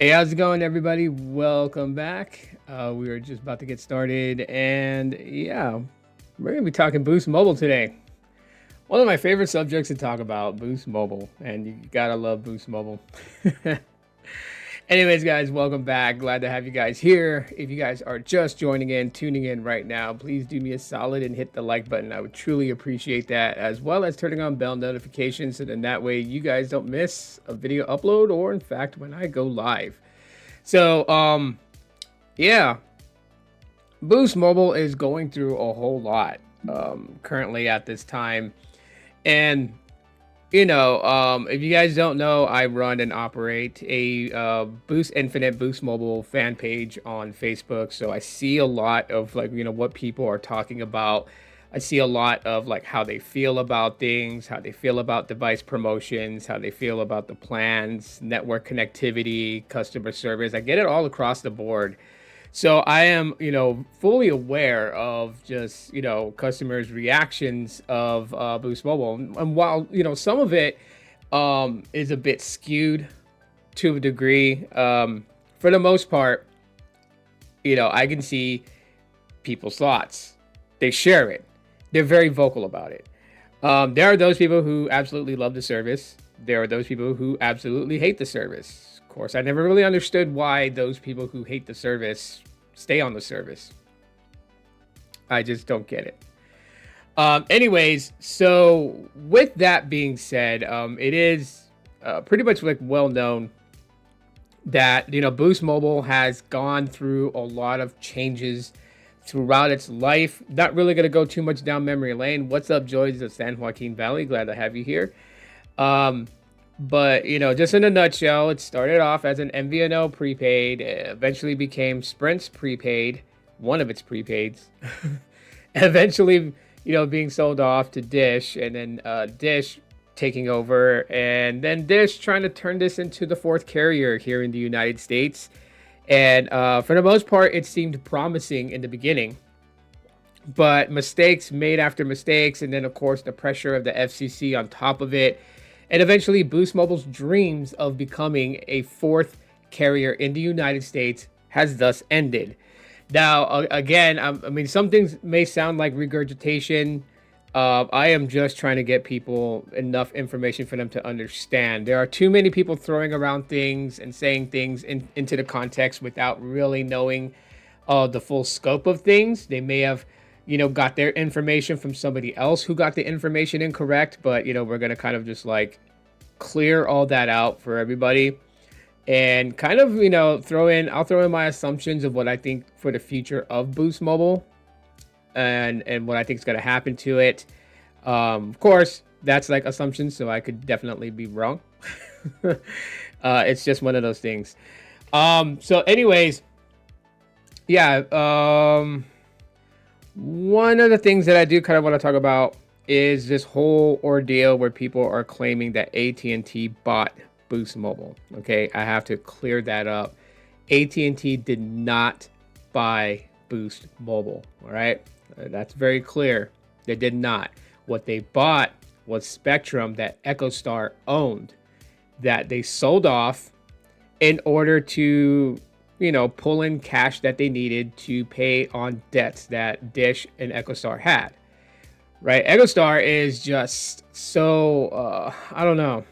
Hey, how's it going, everybody? Welcome back. We were just about to get started, and yeah, we're gonna be talking Boost Mobile today. One of my favorite subjects to talk about, Boost Mobile, and you gotta love Boost Mobile. Anyways, guys, welcome back. Glad to have you guys here. If you guys are just joining in, tuning in right now, please do me a solid and hit the like button. I would truly appreciate that, as well as turning on bell notifications, so then that way you guys don't miss a video upload or, in fact, when I go live. So, yeah, Boost Mobile is going through a whole lot currently at this time. And, if you guys don't know, I run and operate a Boost Infinite Boost Mobile fan page on Facebook. So I see a lot of what people are talking about. I see a lot of like how they feel about things, how they feel about device promotions, how they feel about the plans, network connectivity, customer service. I get it all across the board. So I am, fully aware of just, customers' reactions of Boost Mobile. And while, some of it is a bit skewed to a degree, for the most part, I can see people's thoughts. They share it. They're very vocal about it. There are those people who absolutely love the service. There are those people who absolutely hate the service. Of course, I never really understood why those people who hate the service stay on the service. I just don't get it. Anyways, so with that being said, it is pretty much like well known that Boost Mobile has gone through a lot of changes throughout its life. Not really going to go too much down memory lane. What's up, Joys of San Joaquin Valley? Glad to have you here. But just in a nutshell, it started off as an MVNO prepaid, eventually became Sprint's prepaid, one of its prepaids, eventually being sold off to Dish, and then Dish taking over, and then Dish trying to turn this into the fourth carrier here in the United States. And for the most part, it seemed promising in the beginning, but mistakes made after mistakes, and then of course the pressure of the FCC on top of it, and eventually Boost Mobile's dreams of becoming a fourth carrier in the United States has thus ended. Now, again, I mean, some things may sound like regurgitation. I am just trying to get people enough information for them to understand. There are too many people throwing around things and saying things into the context without really knowing the full scope of things. They may have, got their information from somebody else who got the information incorrect, but, we're going to kind of just like clear all that out for everybody and kind of, I'll throw in my assumptions of what I think for the future of Boost Mobile and what I think is going to happen to it. Of course, that's like assumptions, so I could definitely be wrong. It's just one of those things. So anyways, yeah, one of the things that I do kind of want to talk about is this whole ordeal where people are claiming that at&t bought Boost Mobile. Okay, I have to clear that up. at&t did not buy Boost Mobile. All right, that's very clear. They did not. What they bought was spectrum that EchoStar owned, that they sold off in order to, pull in cash that they needed to pay on debts that Dish and EchoStar had. Right? EchoStar is just so, I don't know.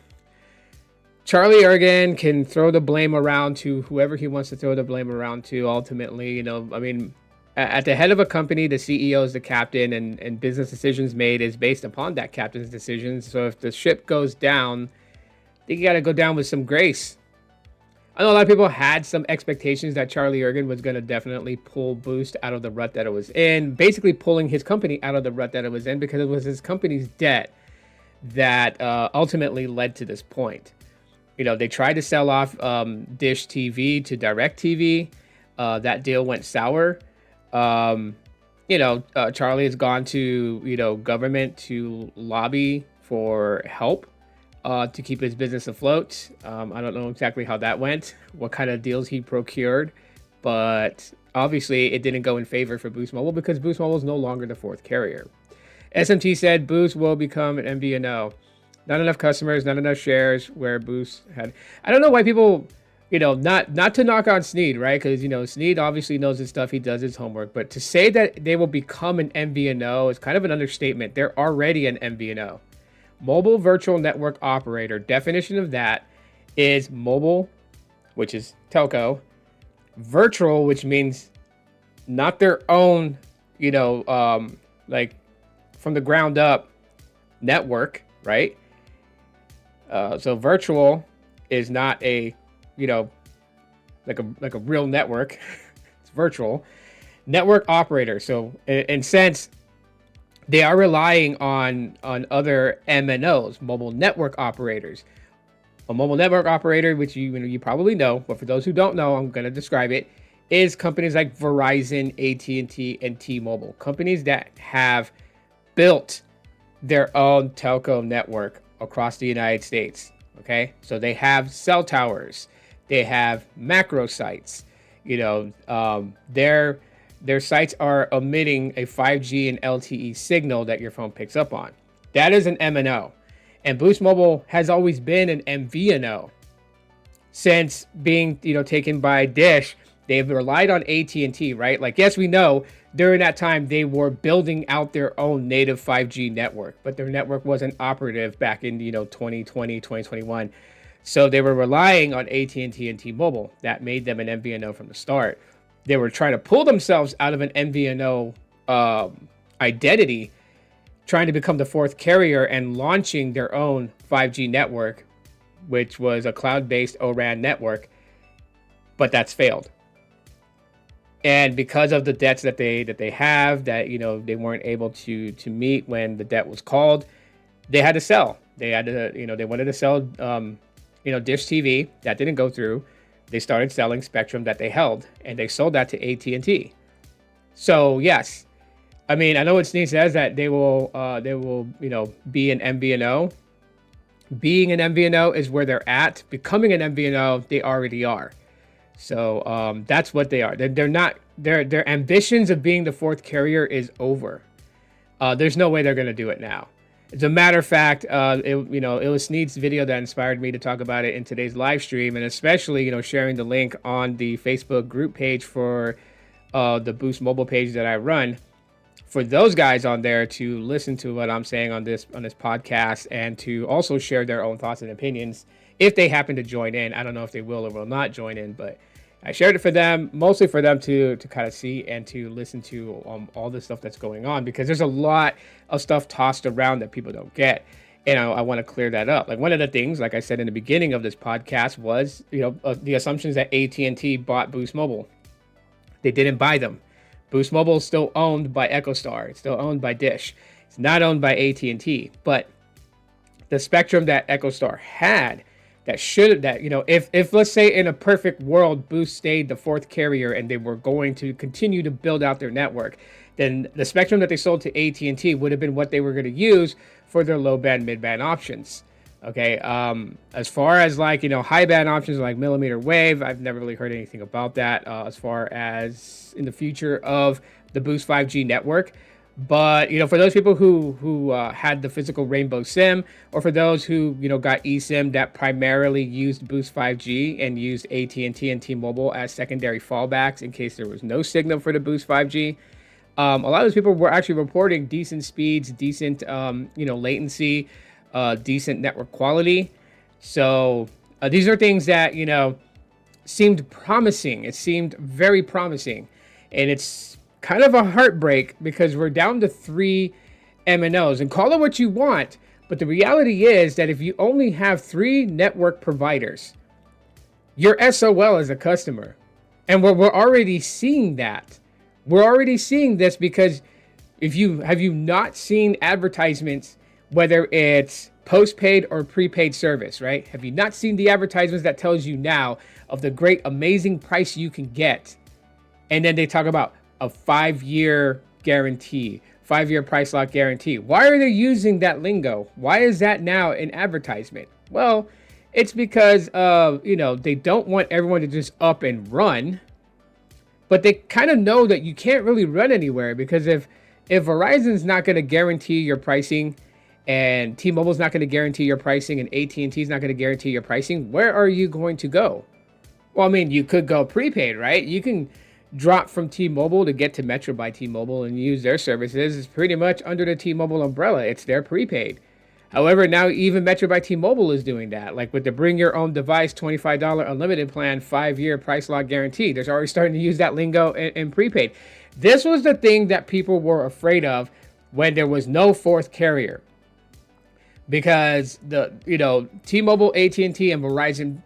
Charlie Ergen can throw the blame around to whoever he wants to throw the blame around to. Ultimately, I mean, at the head of a company, the CEO is the captain, and business decisions made is based upon that captain's decisions. So if the ship goes down, I think you got to go down with some grace. I know a lot of people had some expectations that Charlie Ergen was going to definitely pull Boost out of the rut that it was in, basically pulling his company out of the rut that it was in, because it was his company's debt that ultimately led to this point. They tried to sell off Dish TV to DirecTV. That deal went sour. Charlie has gone to, government to lobby for help to keep his business afloat. I don't know exactly how that went, what kind of deals he procured, but obviously it didn't go in favor for Boost Mobile because Boost Mobile is no longer the fourth carrier. SMT said Boost will become an MVNO. Not enough customers, not enough shares where Boost had. I don't know why people not to knock on Sneed, right? Because Sneed obviously knows his stuff. He does his homework. But to say that they will become an MVNO is kind of an understatement. They're already an MVNO, mobile virtual network operator. Definition of that is mobile, which is telco, virtual, which means not their own, like from the ground up network, right? So virtual is not a, like a real network. It's virtual network operator. So in sense, they are relying on other MNOs, mobile network operators. A mobile network operator, which you probably know, but for those who don't know, I'm going to describe it, is companies like Verizon, at&t, and T-Mobile. Companies that have built their own telco network across the United States. Okay, so they have cell towers, they have macro sites. Their sites are emitting a 5G and LTE signal that your phone picks up on. That is an MNO. And Boost Mobile has always been an MVNO. Since being, taken by Dish, they've relied on at&t, right? Like, yes, we know during that time they were building out their own native 5G network, but their network wasn't operative back in, 2020, 2021. So they were relying on at&t and T-Mobile. That made them an MVNO from the start. They were trying to pull themselves out of an MVNO identity, trying to become the fourth carrier and launching their own 5G network, which was a cloud-based O-RAN network, but that's failed. And because of the debts that they have, that they weren't able to meet when the debt was called, they had to sell. They had to, they wanted to sell, Dish TV. That didn't go through. They started selling Spectrum that they held, and they sold that to at&t. So yes. I mean, I know what Sneak says, that they will, be an MVNO. Being an MVNO is where they're at. Becoming an MVNO, they already are. So that's what they are. They're not. Their ambitions of being the fourth carrier is over. There's no way they're going to do it now. As a matter of fact, it was Sneed's video that inspired me to talk about it in today's live stream, and especially sharing the link on the Facebook group page for the Boost Mobile page that I run. For those guys on there to listen to what I'm saying on this podcast, and to also share their own thoughts and opinions if they happen to join in. I don't know if they will or will not join in, but I shared it for them, mostly for them to kind of see and to listen to all the stuff that's going on, because there's a lot of stuff tossed around that people don't get. And I want to clear that up. Like, one of the things, like I said in the beginning of this podcast, was the assumptions that at&t bought Boost Mobile. They didn't buy them. Boost Mobile is still owned by EchoStar. It's still owned by Dish. It's not owned by at&t. But the spectrum that EchoStar had, if let's say in a perfect world, Boost stayed the fourth carrier and they were going to continue to build out their network, then the spectrum that they sold to at&t would have been what they were going to use for their low band, mid band options. Okay. As far as high band options like millimeter wave, I've never really heard anything about that as far as in the future of the Boost 5G network. But for those people who had the physical Rainbow SIM, or for those who got eSIM that primarily used Boost 5G and used at&t and T-Mobile as secondary fallbacks in case there was no signal for the Boost 5G, a lot of those people were actually reporting decent speeds, decent latency, decent network quality. So these are things that seemed promising. It seemed very promising, and it's kind of a heartbreak because we're down to 3 MNOs, and call it what you want, but the reality is that if you only have 3 network providers, you're SOL as a customer. And we're already seeing that. We're already seeing this because have you not seen advertisements, whether it's postpaid or prepaid service, right? Have you not seen the advertisements that tells you now of the great, amazing price you can get? And then they talk about a 5-year guarantee, 5-year price lock guarantee. Why are they using that lingo? Why is that now an advertisement? Well, it's because they don't want everyone to just up and run, but they kind of know that you can't really run anywhere, because if Verizon's not going to guarantee your pricing, and T-Mobile's not going to guarantee your pricing, and at&t's not going to guarantee your pricing, where are you going to go? Well, I mean, you could go prepaid, right? You can drop from T-Mobile to get to Metro by T-Mobile and use their services. It's pretty much under the T-Mobile umbrella. It's their prepaid. However, now even Metro by T-Mobile is doing that, like with the bring your own device $25 unlimited plan, 5-year price lock guarantee. They're already starting to use that lingo in prepaid. This was the thing that people were afraid of when there was no fourth carrier, because T-Mobile, at&t, and Verizon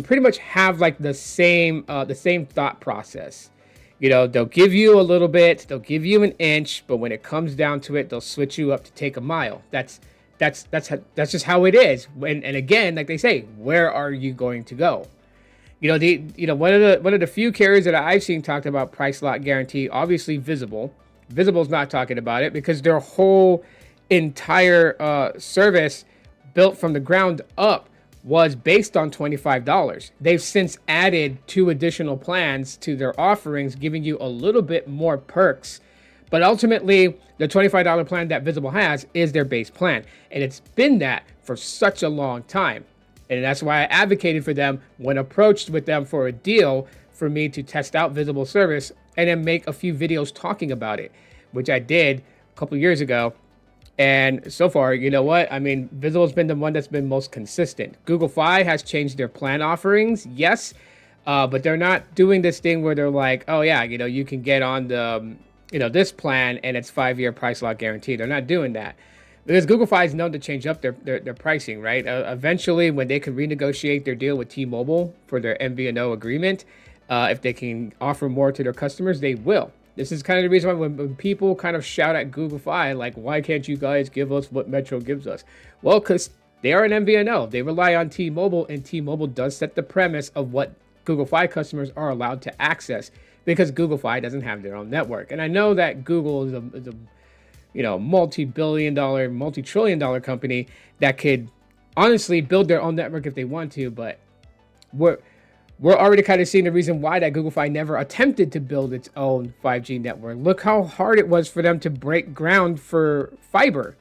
pretty much have like the same thought process. They'll give you a little bit, they'll give you an inch, but when it comes down to it, they'll switch you up to take a mile. That's just how it is. And again, like they say, where are you going to go? One of the few carriers that I've seen talked about price lock guarantee, obviously Visible. Visible's not talking about it because their whole entire service built from the ground up was based on $25. They've since added 2 additional plans to their offerings, giving you a little bit more perks. But ultimately, the $25 plan that Visible has is their base plan. And it's been that for such a long time. And that's why I advocated for them when approached with them for a deal for me to test out Visible service and then make a few videos talking about it, which I did a couple years ago. And so far, you know what? I mean, Visible's been the one that's been most consistent. Google Fi has changed their plan offerings, yes, but they're not doing this thing where they're like, oh yeah, you can get on the, this plan and it's 5-year price lock guarantee. They're not doing that because Google Fi is known to change up their pricing, right? Eventually, when they can renegotiate their deal with T-Mobile for their MVNO agreement, if they can offer more to their customers, they will. This is kind of the reason why when people kind of shout at Google Fi, like, why can't you guys give us what Metro gives us? Well, because they are an MVNO. They rely on T-Mobile, and T-Mobile does set the premise of what Google Fi customers are allowed to access because Google Fi doesn't have their own network. And I know that Google is a multi-billion-dollar, multi-trillion-dollar company that could honestly build their own network if they want to, but we're already kind of seeing the reason why that Google Fi never attempted to build its own 5G network. Look how hard it was for them to break ground for fiber.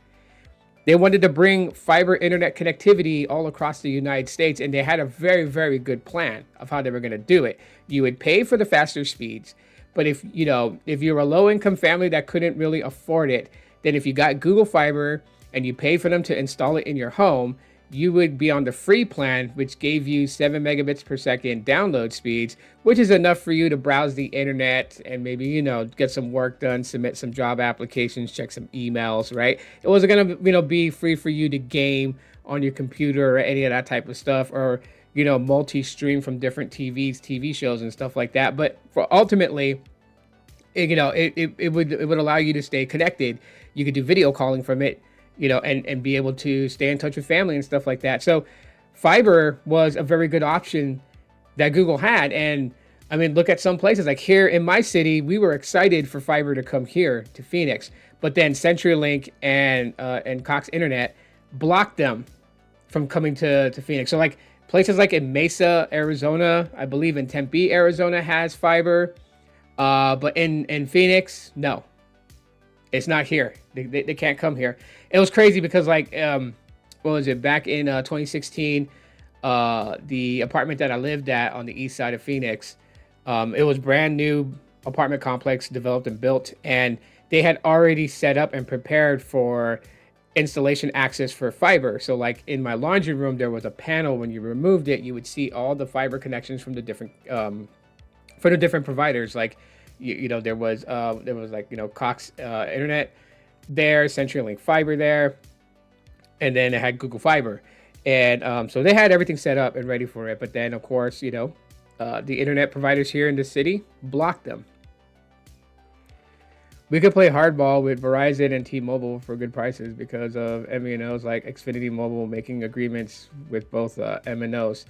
They wanted to bring fiber internet connectivity all across the United States, and they had a very, very good plan of how they were going to do it. You would pay for the faster speeds, but if you're a low-income family that couldn't really afford it, then if you got Google Fiber and you pay for them to install it in your home, you would be on the free plan, which gave you 7 megabits per second download speeds, which is enough for you to browse the internet and maybe, get some work done, submit some job applications, check some emails, right? It wasn't going to, be free for you to game on your computer or any of that type of stuff, or, multi-stream from different TV shows and stuff like that. But for ultimately, it would allow you to stay connected. You could do video calling from it, and be able to stay in touch with family and stuff like that. So fiber was a very good option that Google had. And I mean, look at some places like here in my city, we were excited for fiber to come here to Phoenix, but then CenturyLink and Cox Internet blocked them from coming to Phoenix. So like places like in Mesa, Arizona, I believe in Tempe, Arizona has fiber, but in Phoenix, no. It's not here. They can't come here. It was crazy because like, what was it? Back in 2016, the apartment that I lived at on the east side of Phoenix, it was brand new apartment complex developed and built. And they had already set up and prepared for installation access for fiber. So like in my laundry room, there was a panel. When you removed it, you would see all the fiber connections from the different, for the different providers. Like, there was like, Cox Internet there, CenturyLink Fiber there, and then it had Google Fiber. And so they had everything set up and ready for it. But then, of course, the internet providers here in the city blocked them. We could play hardball with Verizon and T-Mobile for good prices because of MVNOs like Xfinity Mobile making agreements with both MNOs.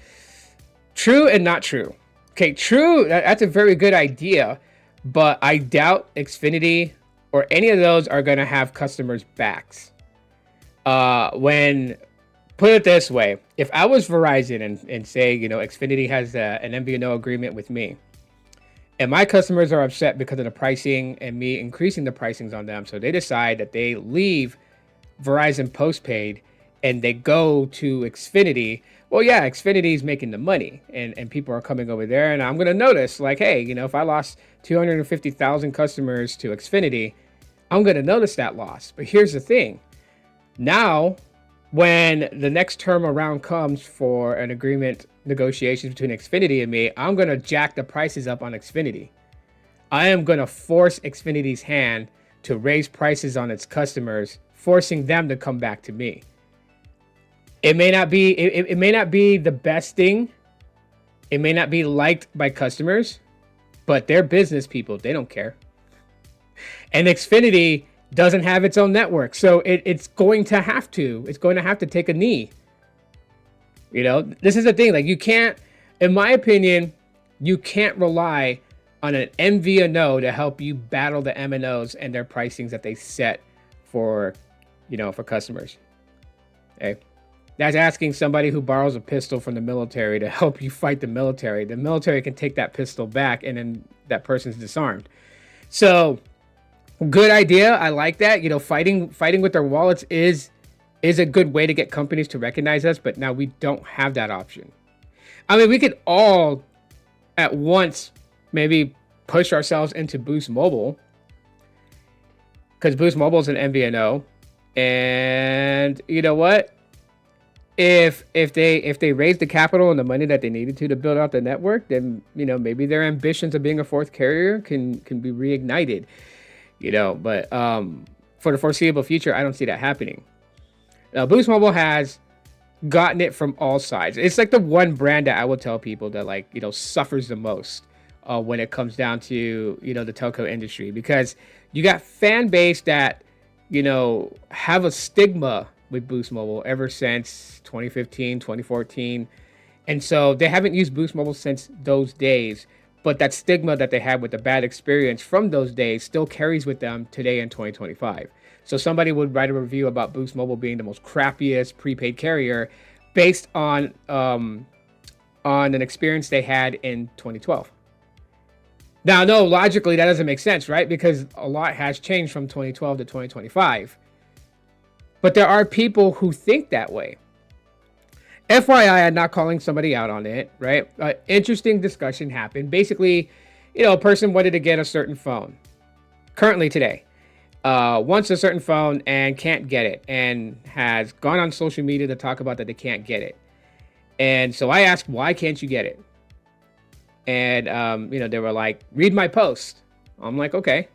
True and not true. Okay, true, that's a very good idea. But I doubt Xfinity or any of those are going to have customers' backs. Put it this way, if I was Verizon and say, Xfinity has an MVNO agreement with me, and my customers are upset because of the pricing and me increasing the pricings on them, so they decide that they leave Verizon postpaid and they go to Xfinity, well, yeah, Xfinity is making the money, and people are coming over there, and I'm gonna notice, like, hey, if I lost 250,000 customers to Xfinity, I'm gonna notice that loss. But here's the thing: now, when the next term around comes for an agreement negotiations between Xfinity and me, I'm gonna jack the prices up on Xfinity. I am gonna force Xfinity's hand to raise prices on its customers, forcing them to come back to me. It may not be it may not be the best thing. It may not be liked by customers, but they're business people. They don't care. And Xfinity doesn't have its own network, so it's going to have to. It's going to have to take a knee. This is the thing. Like, you can't, in my opinion, you can't rely on an MVNO to help you battle the MNOs and their pricings that they set for, for customers. Okay. That's asking somebody who borrows a pistol from the military to help you fight the military. The military can take that pistol back, and then that person's disarmed. So, good idea. I like that. Fighting with their wallets is a good way to get companies to recognize us, but now we don't have that option. I mean, we could all at once maybe push ourselves into Boost Mobile, because Boost Mobile is an MVNO, and you know what? If they raise the capital and the money that they needed to build out the network, then maybe their ambitions of being a fourth carrier can be reignited. But for the foreseeable future, I don't see that happening. Now, Boost Mobile has gotten it from all sides. It's like the one brand that I will tell people that suffers the most when it comes down to the telco industry, because you got fan base that have a stigma with Boost Mobile ever since 2015, 2014. And so they haven't used Boost Mobile since those days. But that stigma that they had with the bad experience from those days still carries with them today in 2025. So somebody would write a review about Boost Mobile being the most crappiest prepaid carrier based on an experience they had in 2012. Now, no, logically, that doesn't make sense, right? Because a lot has changed from 2012 to 2025. But there are people who think that way. FYI, I'm not calling somebody out on it, right? Interesting discussion happened. Basically, a person wanted to get a certain phone. Currently today, wants a certain phone and can't get it, and has gone on social media to talk about that they can't get it. And so I asked, why can't you get it? And, they were like, read my post. I'm like, okay,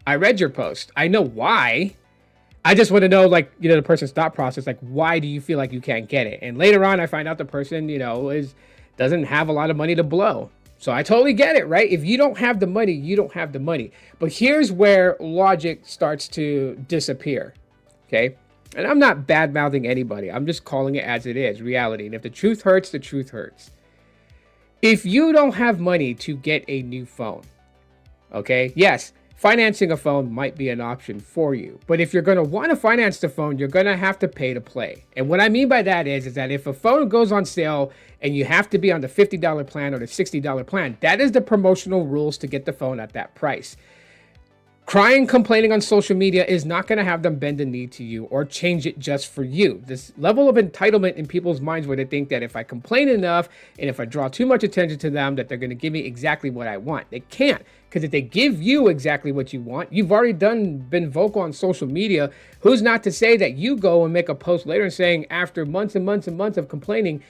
I read your post. I know why. I just want to know, the person's thought process, why do you feel like you can't get it? And later on, I find out the person, doesn't have a lot of money to blow. So I totally get it, right? If you don't have the money, you don't have the money. But here's where logic starts to disappear, okay? And I'm not bad-mouthing anybody. I'm just calling it as it is, reality. And if the truth hurts, the truth hurts. If you don't have money to get a new phone, okay, yes, financing a phone might be an option for you. But if you're going to want to finance the phone, you're going to have to pay to play. And what I mean by that is that if a phone goes on sale and you have to be on the $50 plan or the $60 plan, that is the promotional rules to get the phone at that price. Crying, complaining on social media is not going to have them bend the knee to you or change it just for you. This level of entitlement in people's minds where they think that if I complain enough and if I draw too much attention to them, that they're going to give me exactly what I want. They can't, because if they give you exactly what you want, you've already been vocal on social media. Who's not to say that you go and make a post later and saying, after months and months and months of complaining,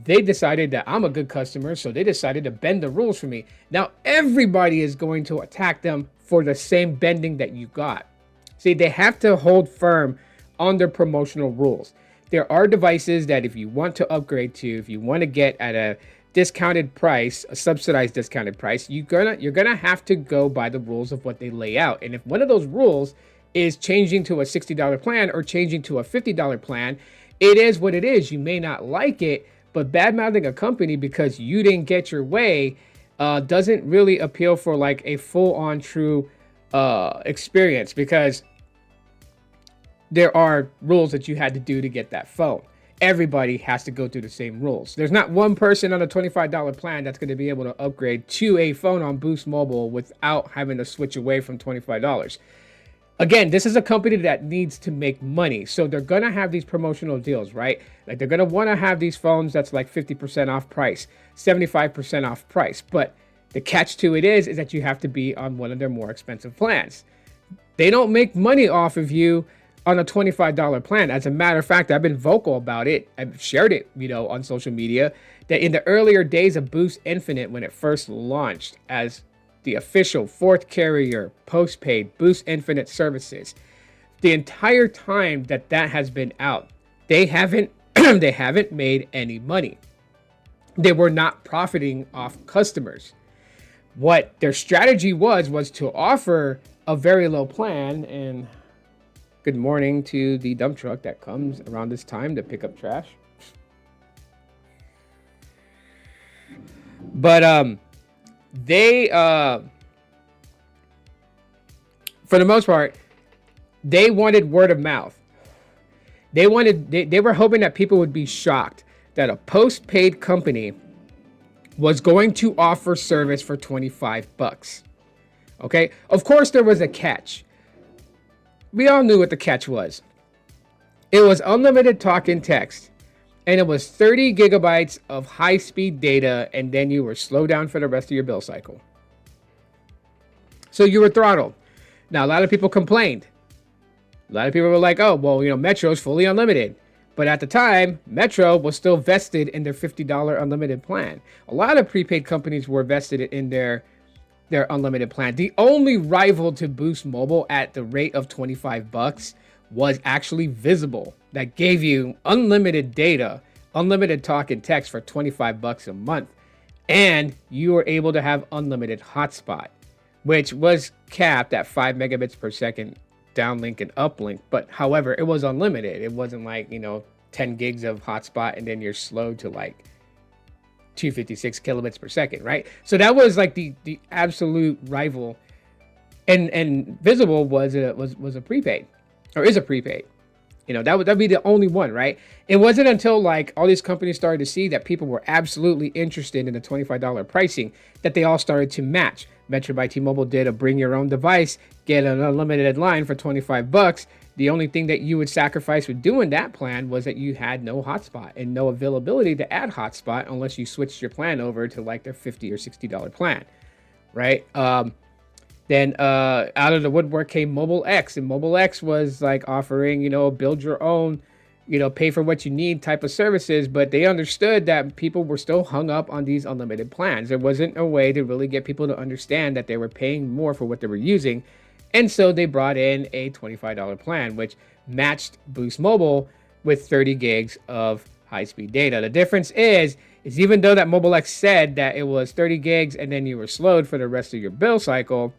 they decided that I'm a good customer, so they decided to bend the rules for me. Now, everybody is going to attack them for the same bending that you got. See, they have to hold firm on their promotional rules. There are devices that if you want to upgrade to, if you want to get at a discounted price, a subsidized discounted price, you're gonna have to go by the rules of what they lay out. And if one of those rules is changing to a $60 plan or changing to a $50 plan, it is what it is. You may not like it, but bad-mouthing a company because you didn't get your way doesn't really appeal for a full-on true experience, because there are rules that you had to do to get that phone. Everybody has to go through the same rules. There's not one person on a $25 plan that's going to be able to upgrade to a phone on Boost Mobile without having to switch away from $25. Again, this is a company that needs to make money. So they're going to have these promotional deals, right? Like they're going to want to have these phones that's like 50% off price, 75% off price. But the catch to it is that you have to be on one of their more expensive plans. They don't make money off of you on a $25 plan. As a matter of fact, I've been vocal about it. I've shared it, on social media, that in the earlier days of Boost Infinite, when it first launched as the official fourth carrier postpaid Boost Infinite services, the entire time that has been out, they haven't they haven't made any money. They were not profiting off customers. What their strategy was to offer a very low plan. And good morning to the dump truck that comes around this time to pick up trash. But they for the most part, they wanted word of mouth. They were hoping that people would be shocked that a postpaid company was going to offer service for $25. Okay? Of course there was a catch. We all knew what the catch was. It was unlimited talk and text, and it was 30 gigabytes of high-speed data, and then you were slowed down for the rest of your bill cycle. So you were throttled. Now, a lot of people complained. A lot of people were like, oh, well, Metro's fully unlimited. But at the time, Metro was still vested in their $50 unlimited plan. A lot of prepaid companies were vested in their unlimited plan. The only rival to Boost Mobile at the rate of $25 was actually Visible, that gave you unlimited data, unlimited talk and text for $25 a month. And you were able to have unlimited hotspot, which was capped at 5 megabits per second downlink and uplink. But however, it was unlimited. It wasn't like, 10 gigs of hotspot and then you're slow to like 256 kilobits per second, right? So that was like the absolute rival. And Visible was a prepaid, or is a prepaid. That'd be the only one, right? It wasn't until like all these companies started to see that people were absolutely interested in the $25 pricing that they all started to match. Metro by T-Mobile did a bring your own device, get an unlimited line for $25. The only thing that you would sacrifice with doing that plan was that you had no hotspot and no availability to add hotspot unless you switched your plan over to like their $50 or $60 plan, right? Then out of the woodwork came Mobile X, and Mobile X was like offering, build your own, pay for what you need type of services. But they understood that people were still hung up on these unlimited plans. There wasn't a way to really get people to understand that they were paying more for what they were using. And so they brought in a $25 plan, which matched Boost Mobile with 30 gigs of high-speed data. The difference is even though that Mobile X said that it was 30 gigs and then you were slowed for the rest of your bill cycle,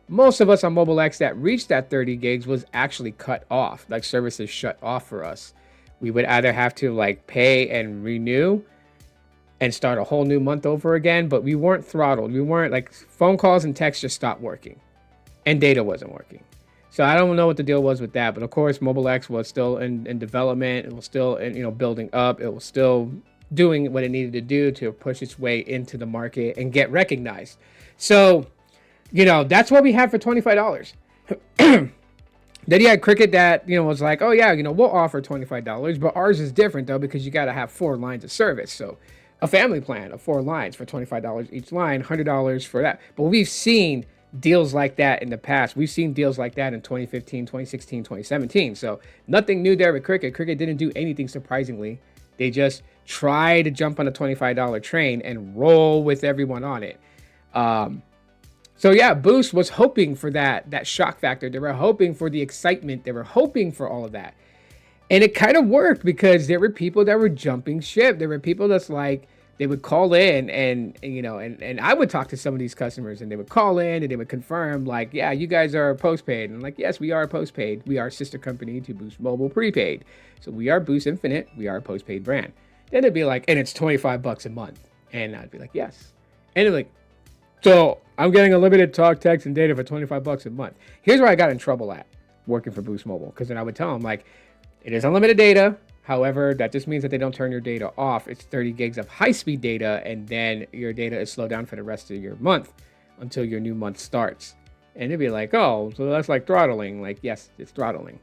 most of us on Mobile X that reached that 30 gigs was actually cut off, like services shut off for us. We would either have to like pay and renew and start a whole new month over again, but we weren't throttled. We weren't like phone calls and texts just stopped working and data wasn't working. So I don't know what the deal was with that, but of course Mobile X was still in development. It was still building up. It was still doing what it needed to do to push its way into the market and get recognized. So that's what we have for $25. Then you had Cricket that, was like, oh yeah, we'll offer $25, but ours is different though, because you got to have 4 lines of service. So a family plan of 4 lines for $25 each line, $100 for that. But we've seen deals like that in the past. We've seen deals like that in 2015, 2016, 2017. So nothing new there with Cricket. Cricket didn't do anything surprisingly. They just try to jump on a $25 train and roll with everyone on it. So yeah, Boost was hoping for that shock factor. They were hoping for the excitement. They were hoping for all of that. And it kind of worked because there were people that were jumping ship. There were people that's like, they would call in and I would talk to some of these customers and they would call in and they would confirm like, yeah, you guys are postpaid. And I'm like, yes, we are postpaid. We are a sister company to Boost Mobile prepaid. So we are Boost Infinite. We are a postpaid brand. Then it'd be like, and it's $25 a month. And I'd be like, yes. And they're like, so I'm getting unlimited talk, text, and data for $25 a month. Here's where I got in trouble at working for Boost Mobile. Because then I would tell them like, it is unlimited data. However, that just means that they don't turn your data off. It's 30 gigs of high-speed data, and then your data is slowed down for the rest of your month until your new month starts. And they'd be like, oh, so that's like throttling. Like, yes, it's throttling.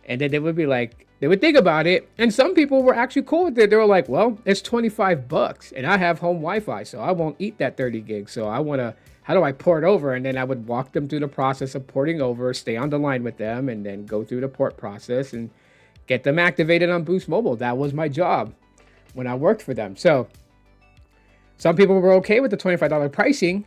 And then they would be like, they would think about it. And some people were actually cool with it. They were like, well, it's 25 bucks and I have home Wi-Fi, so I won't eat that 30 gigs. So I want to, how do I port over? And then I would walk them through the process of porting over, stay on the line with them, and then go through the port process and get them activated on Boost Mobile. That was my job when I worked for them. So some people were okay with the $25 pricing.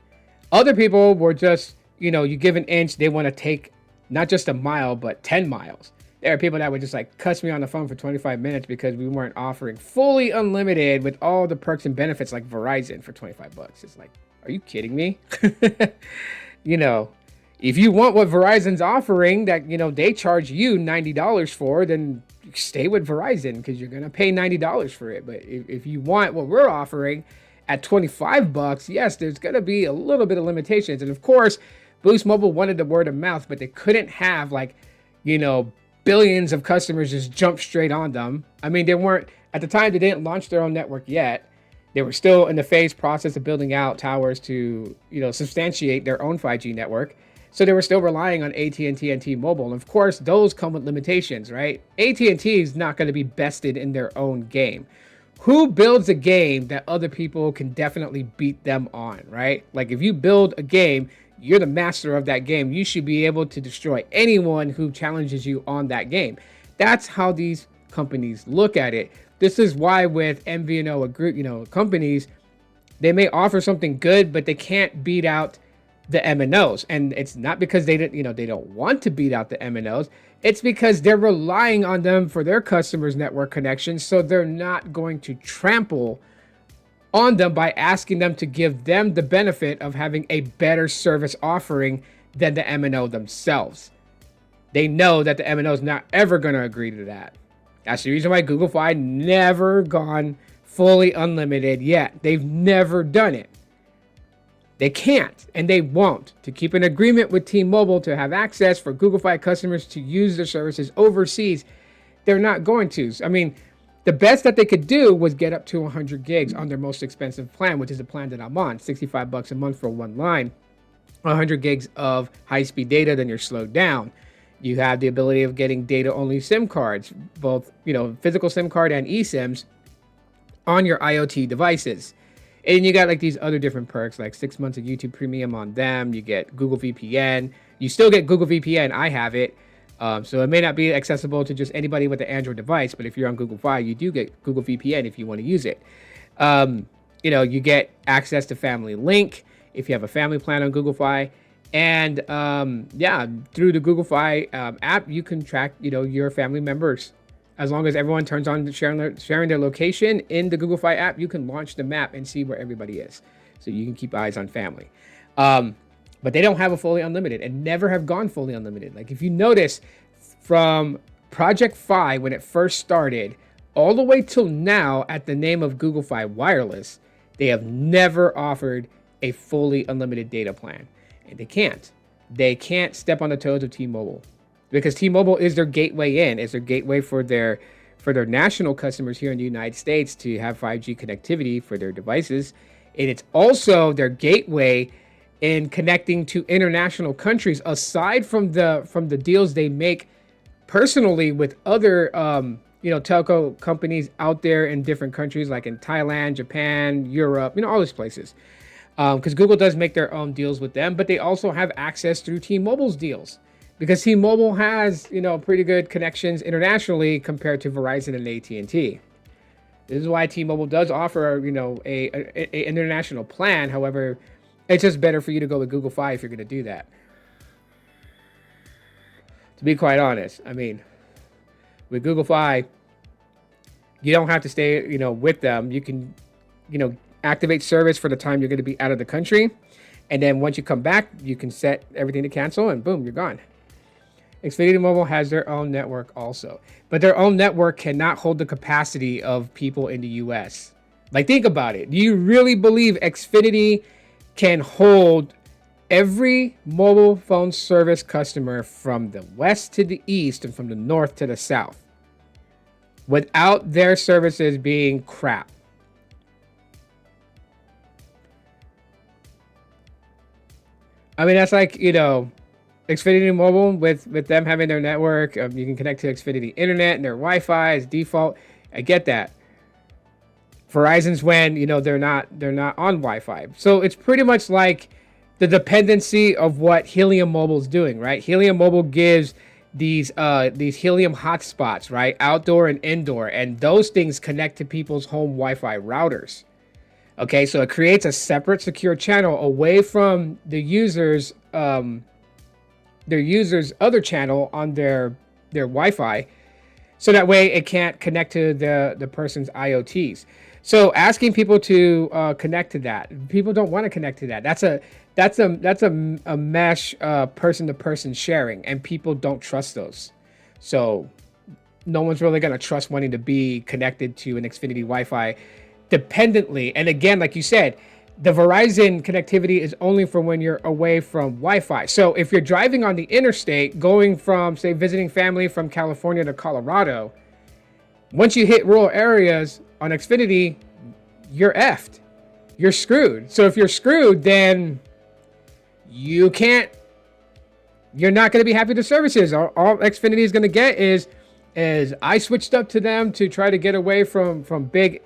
Other people were just, you give an inch, they want to take not just a mile, but 10 miles. There are people that would just like cuss me on the phone for 25 minutes because we weren't offering fully unlimited with all the perks and benefits like Verizon for 25 bucks. It's like, are you kidding me? If you want what Verizon's offering that, they charge you $90 for, then stay with Verizon because you're going to pay $90 for it. But if you want what we're offering at 25 bucks, yes, there's going to be a little bit of limitations. And of course, Boost Mobile wanted the word of mouth, but they couldn't have like, billions of customers just jump straight on them. I mean, they weren't, at the time, they didn't launch their own network yet. They were still in the phase process of building out towers to, substantiate their own 5G network. So they were still relying on AT&T and T-Mobile. And of course, those come with limitations, right? AT&T is not going to be bested in their own game. Who builds a game that other people can definitely beat them on, right? Like if you build a game, you're the master of that game. You should be able to destroy anyone who challenges you on that game. That's how these companies look at it. This is why with MVNO, a group, companies, they may offer something good, but they can't beat out the MNOs. And it's not because they don't want to beat out the MNOs. It's because they're relying on them for their customers' network connections. So they're not going to trample on them by asking them to give them the benefit of having a better service offering than the MNO themselves. They know that the MNO is not ever going to agree to that. That's the reason why Google Fi never gone fully unlimited yet. They've never done it. They can't, and they won't. To keep an agreement with T-Mobile to have access for Google Fi customers to use their services overseas, they're not going to. I mean, the best that they could do was get up to 100 gigs on their most expensive plan, which is the plan that I'm on, 65 bucks a month for one line, 100 gigs of high-speed data, then you're slowed down. You have the ability of getting data-only SIM cards, both, physical SIM card and eSIMs on your IoT devices. And you got like these other different perks, like 6 months of YouTube Premium on them. You get Google VPN. You still get Google VPN. I have it. So it may not be accessible to just anybody with an Android device, but if you're on Google Fi, you do get Google VPN if you want to use it. You get access to Family Link if you have a family plan on Google Fi. And through the Google Fi app, you can track, your family members. As long as everyone turns on sharing their location in the Google Fi app, you can launch the map and see where everybody is. So you can keep eyes on family. But they don't have a fully unlimited and never have gone fully unlimited. Like if you notice from Project Fi, when it first started, all the way till now at the name of Google Fi Wireless, they have never offered a fully unlimited data plan. And they can't. They can't step on the toes of T-Mobile because T-Mobile is their gateway in, is their gateway for their national customers here in the United States to have 5G connectivity for their devices. And it's also their gateway in connecting to international countries, aside from the deals they make personally with other telco companies out there in different countries, like in Thailand, Japan, Europe, all these places. Because Google does make their own deals with them, but they also have access through T-Mobile's deals. Because T-Mobile has, pretty good connections internationally compared to Verizon and AT&T. This is why T-Mobile does offer, a international plan. However, it's just better for you to go with Google Fi if you're going to do that. To be quite honest, I mean, with Google Fi, you don't have to stay, with them. You can, activate service for the time you're going to be out of the country. And then once you come back, you can set everything to cancel and boom, you're gone. Xfinity Mobile has their own network also, but their own network cannot hold the capacity of people in the US. Like, think about it. Do you really believe Xfinity can hold every mobile phone service customer from the west to the east and from the north to the south without their services being crap? I mean, that's like, Xfinity Mobile with them having their network. You can connect to Xfinity Internet and their Wi-Fi as default. I get that. Verizon's when they're not on Wi-Fi, so it's pretty much like the dependency of what Helium Mobile is doing, right? Helium Mobile gives these Helium hotspots, right, outdoor and indoor, and those things connect to people's home Wi-Fi routers. Okay, so it creates a separate secure channel away from the users, their users' other channel on their Wi-Fi, so that way it can't connect to the person's IoTs. So asking people to connect to that, people don't want to connect to that. That's a mesh person-to-person sharing, and people don't trust those. So no one's really gonna trust wanting to be connected to an Xfinity Wi-Fi dependently. And again, like you said, the Verizon connectivity is only for when you're away from Wi-Fi. So if you're driving on the interstate, going from, say, visiting family from California to Colorado, once you hit rural areas on Xfinity, you're effed. You're screwed. So if you're screwed, then you're not going to be happy with the services. All Xfinity is going to get is I switched up to them to try to get away from big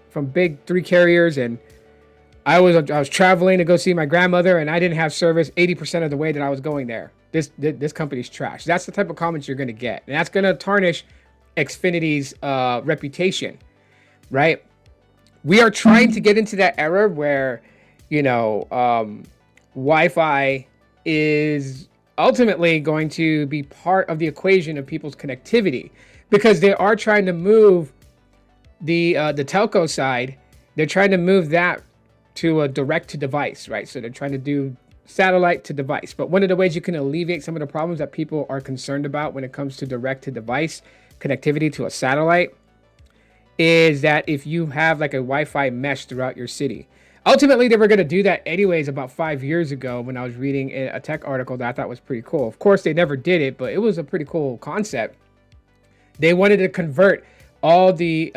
three carriers, and I was traveling to go see my grandmother, and I didn't have service 80% of the way that I was going there. This company's trash. That's the type of comments you're going to get, and that's going to tarnish Xfinity's reputation, right? We are trying to get into that era where, Wi-Fi is ultimately going to be part of the equation of people's connectivity, because they are trying to move the telco side. They're trying to move that to a direct to device, right? So they're trying to do satellite to device. But one of the ways you can alleviate some of the problems that people are concerned about when it comes to direct to device connectivity to a satellite is that if you have like a Wi-Fi mesh throughout your city. Ultimately, they were going to do that anyways about 5 years ago when I was reading a tech article that I thought was pretty cool. Of course, they never did it, but it was a pretty cool concept. They wanted to convert all the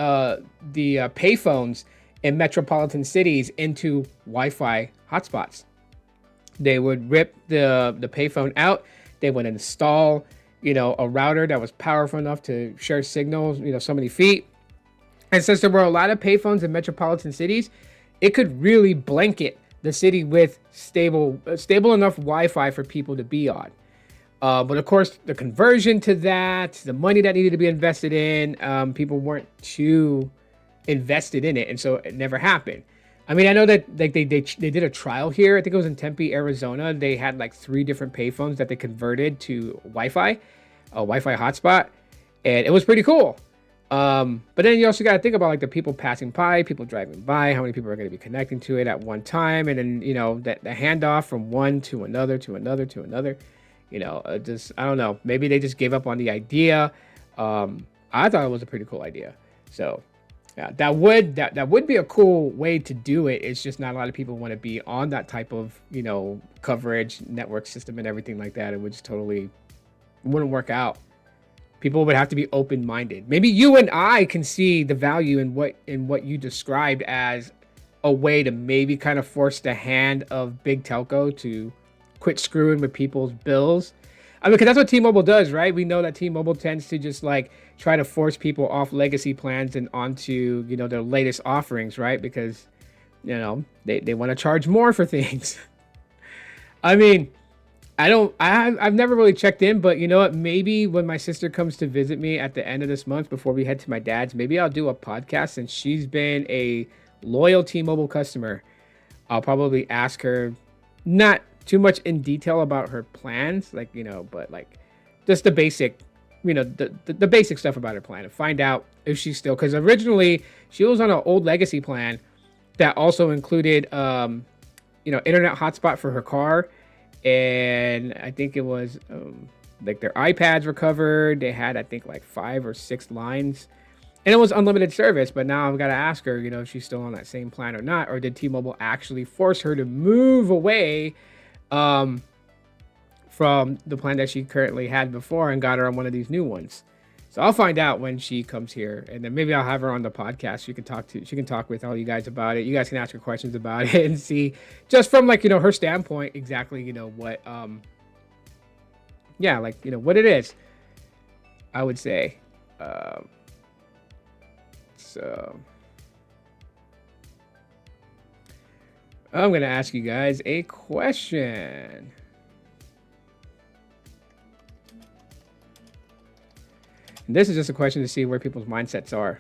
payphones in metropolitan cities into Wi-Fi hotspots. They would rip the payphone out. They would install, a router that was powerful enough to share signals, so many feet. And since there were a lot of payphones in metropolitan cities, it could really blanket the city with stable enough Wi-Fi for people to be on. But of course, the conversion to that, the money that needed to be invested in, people weren't too invested in it, and so it never happened. I mean, I know that like they did a trial here. I think it was in Tempe, Arizona. They had like 3 different payphones that they converted to Wi-Fi, a Wi-Fi hotspot, and it was pretty cool. But then you also got to think about like the people passing by, people driving by, how many people are going to be connecting to it at one time, and then that the handoff from one to another to another to another. Just I don't know. Maybe they just gave up on the idea. I thought it was a pretty cool idea. So yeah, that would be a cool way to do it. It's just not a lot of people want to be on that type of coverage, network system, and everything like that. It would just totally wouldn't work out. People would have to be open-minded. Maybe you and I can see the value in what you described as a way to maybe kind of force the hand of big telco to quit screwing with people's bills. I mean, because that's what T-Mobile does, right? We know that T-Mobile tends to just like try to force people off legacy plans and onto, their latest offerings, right? Because, they want to charge more for things. I mean, I've never really checked in, but you know what? Maybe when my sister comes to visit me at the end of this month before we head to my dad's, maybe I'll do a podcast, since she's been a loyal T-Mobile customer. I'll probably ask her, not too much in detail about her plans, like, but like just the basic, the basic stuff about her plan, and find out if she's still, because originally she was on an old legacy plan that also included, internet hotspot for her car. And I think it was like their iPads were covered. They had, I think, like 5 or 6 lines, and it was unlimited service. But now I've got to ask her, if she's still on that same plan or not, or did T-Mobile actually force her to move away from the plan that she currently had before and got her on one of these new ones. So I'll find out when she comes here, and then maybe I'll have her on the podcast. She can talk with all you guys about it. You guys can ask her questions about it and see just from like, her standpoint exactly, what yeah, like, you know, what it is, I would say. So I'm going to ask you guys a question. And this is just a question to see where people's mindsets are.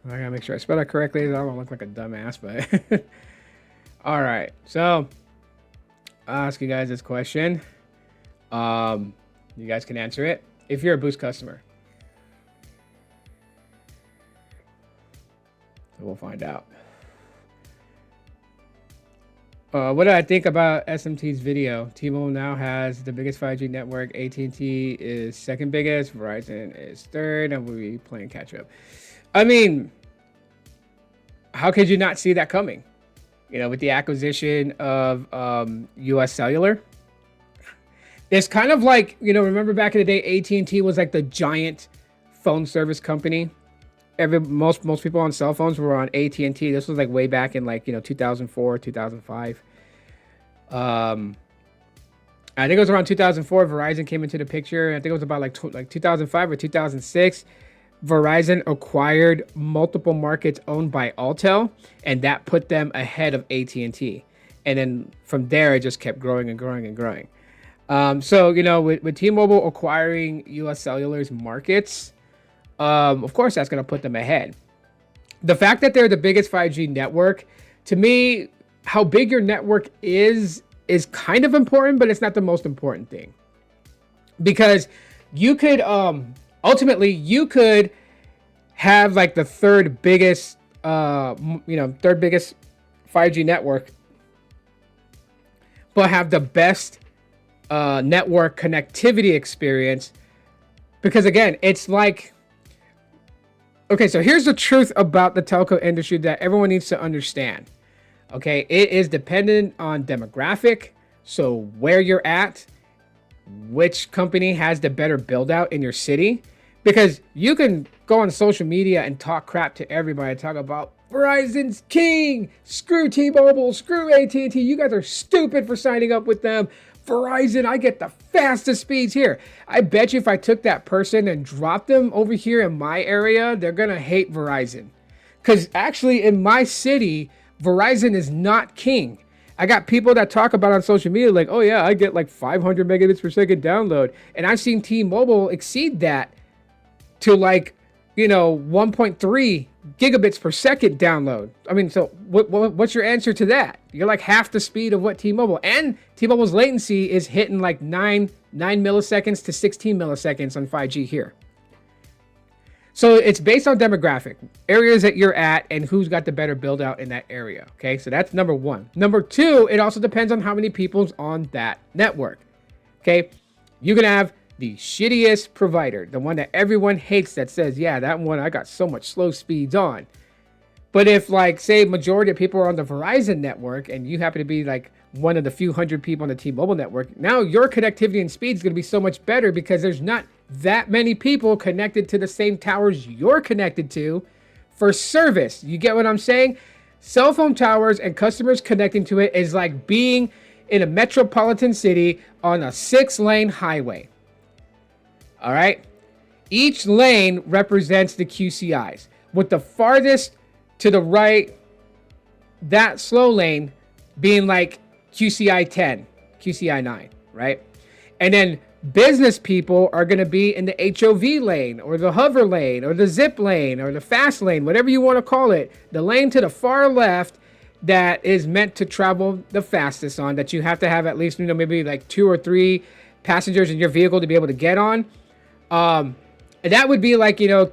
I gotta make sure I spell that correctly. I don't look like a dumbass, but all right. So I'll ask you guys this question. You guys can answer it. If you're a Boost customer, so we'll find out. What do I think about SMT's video? T-Mobile now has the biggest 5G network. at&t is second biggest. Verizon is third, and we'll be playing catch up. I mean, how could you not see that coming? You know, with the acquisition of US Cellular. It's kind of like, you know, remember back in the day, at&t was like the giant phone service company. Most people on cell phones were on at&t. This was like way back in, like, you know, 2004, 2005. I think it was around 2004 Verizon came into the picture. I think it was about like 2005 or 2006. Verizon acquired multiple markets owned by Altel, and that put them ahead of at&t. And then from there, it just kept growing and growing and growing. So, you know, with T-Mobile acquiring US Cellular's markets, of course, that's going to put them ahead. The fact that they're the biggest 5G network, to me, how big your network is kind of important, but it's not the most important thing. Because you could, ultimately, you could have like the third biggest 5G network, but have the best network connectivity experience. Because again, it's like, okay, so here's the truth about the telco industry that everyone needs to understand. Okay, it is dependent on demographic. So where you're at, which company has the better build out in your city. Because you can go on social media and talk crap to everybody, talk about Verizon's king, screw T-Mobile, screw at&t, you guys are stupid for signing up with them. Verizon, I get the fastest speeds here. I bet you if I took that person and dropped them over here in my area, they're going to hate Verizon. Because actually in my city, Verizon is not king. I got people that talk about on social media like, oh yeah, I get like 500 megabits per second download. And I've seen T-Mobile exceed that to like, you know, 1.3 gigabits per second download. I mean, so what's your answer to that? You're like half the speed of what T-Mobile, and T-Mobile's latency is hitting like 9 milliseconds to 16 milliseconds on 5G here. So it's based on demographic, areas that you're at, and who's got the better build out in that area. Okay, so that's number one. Number two, it also depends on how many people's on that network. Okay, you can have the shittiest provider, the one that everyone hates that says, yeah, that one, I got so much slow speeds on. But if, like, say majority of people are on the Verizon network and you happen to be like one of the few hundred people on the T-Mobile network, now your connectivity and speed is going to be so much better because there's not that many people connected to the same towers you're connected to for service. You get what I'm saying? Cell phone towers and customers connecting to it is like being in a metropolitan city on a 6-lane highway. All right. Each lane represents the QCIs, with the farthest to the right, that slow lane being like QCI 10, QCI 9, right? And then business people are going to be in the HOV lane or the hover lane or the zip lane or the fast lane, whatever you want to call it. The lane to the far left that is meant to travel the fastest on, that you have to have at least, you know, maybe like 2 or 3 passengers in your vehicle to be able to get on. And that would be like, you know,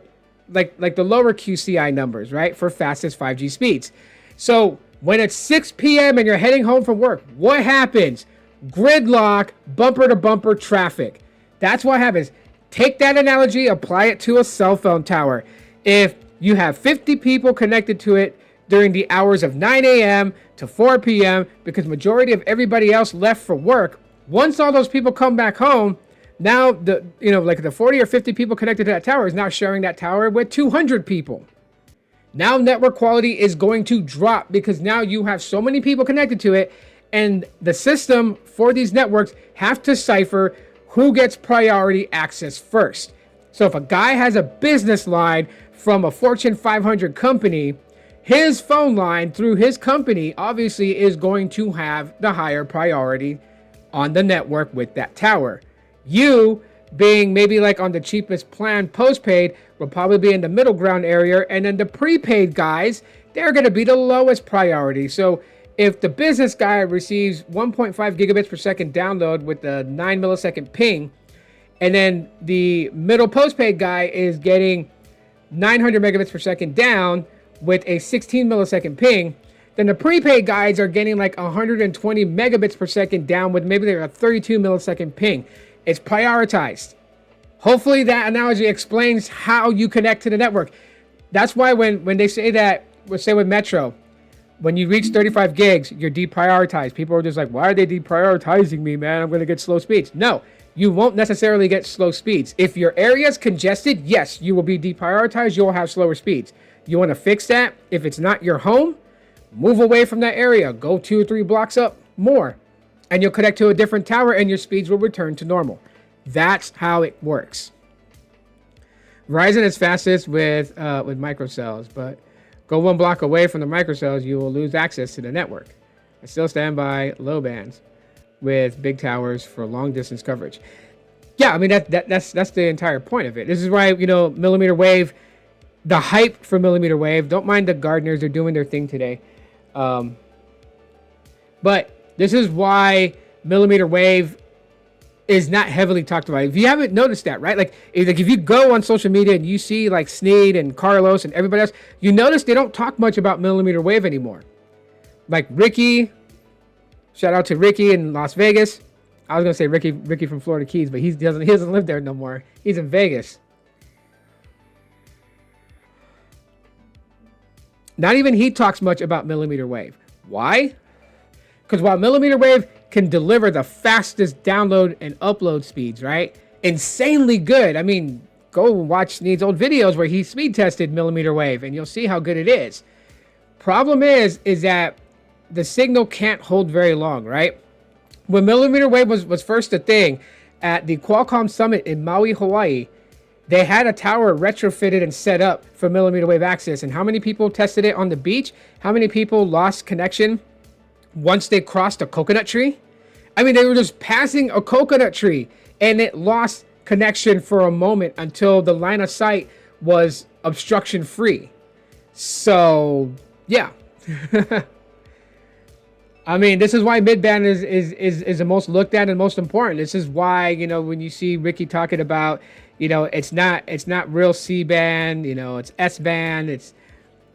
like the lower QCI numbers, right? For fastest 5G speeds. So when it's 6 p.m. and you're heading home from work, what happens? Gridlock, bumper to bumper traffic. That's what happens. Take that analogy, apply it to a cell phone tower. If you have 50 people connected to it during the hours of 9 a.m. to 4 p.m., because majority of everybody else left for work, once all those people come back home, now like the 40 or 50 people connected to that tower is now sharing that tower with 200 people. Now network quality is going to drop because now you have so many people connected to it, and the system for these networks have to cipher who gets priority access first. So if a guy has a business line from a Fortune 500 company, his phone line through his company obviously is going to have the higher priority on the network with that tower. You being maybe like on the cheapest plan postpaid will probably be in the middle ground area, and then the prepaid guys, they're going to be the lowest priority. So if the business guy receives 1.5 gigabits per second download with a 9 millisecond ping, and then the middle postpaid guy is getting 900 megabits per second down with a 16 millisecond ping, then the prepaid guys are getting like 120 megabits per second down with maybe like a 32 millisecond ping. It's prioritized. Hopefully that analogy explains how you connect to the network. That's why when they say that, say with Metro, when you reach 35 gigs, you're deprioritized. People are just like, why are they deprioritizing me, man? I'm going to get slow speeds. No, you won't necessarily get slow speeds. If your area is congested, yes, you will be deprioritized. You'll have slower speeds. You want to fix that? If it's not your home, move away from that area. Go 2 or 3 blocks up more, and you'll connect to a different tower, and your speeds will return to normal. That's how it works. Verizon is fastest with microcells, but go 1 block away from the microcells, you will lose access to the network. I still stand by low bands with big towers for long distance coverage. Yeah, I mean that's the entire point of it. This is why, you know, millimeter wave, the hype for millimeter wave. Don't mind the gardeners; they're doing their thing today. But this is why millimeter wave is not heavily talked about. If you haven't noticed that, right? Like if you go on social media and you see like Sneed and Carlos and everybody else, you notice they don't talk much about millimeter wave anymore. Like Ricky, shout out to Ricky in Las Vegas. I was gonna say Ricky from Florida Keys, but he doesn't live there no more. He's in Vegas. Not even he talks much about millimeter wave. Why? Because while millimeter wave can deliver the fastest download and upload speeds, right? Insanely good. I mean, go watch Sneed's old videos where he speed tested millimeter wave, and you'll see how good it is. Problem is that the signal can't hold very long, right? When millimeter wave was first a thing at the Qualcomm Summit in Maui, Hawaii, they had a tower retrofitted and set up for millimeter wave access. And how many people tested it on the beach? How many people lost connection once they crossed a coconut tree? I mean, they were just passing a coconut tree and it lost connection for a moment until the line of sight was obstruction free. So, yeah. I mean, this is why midband is the most looked at and most important. This is why, you know, when you see Ricky talking about, you know, it's not real C-band, you know, it's S-band, it's,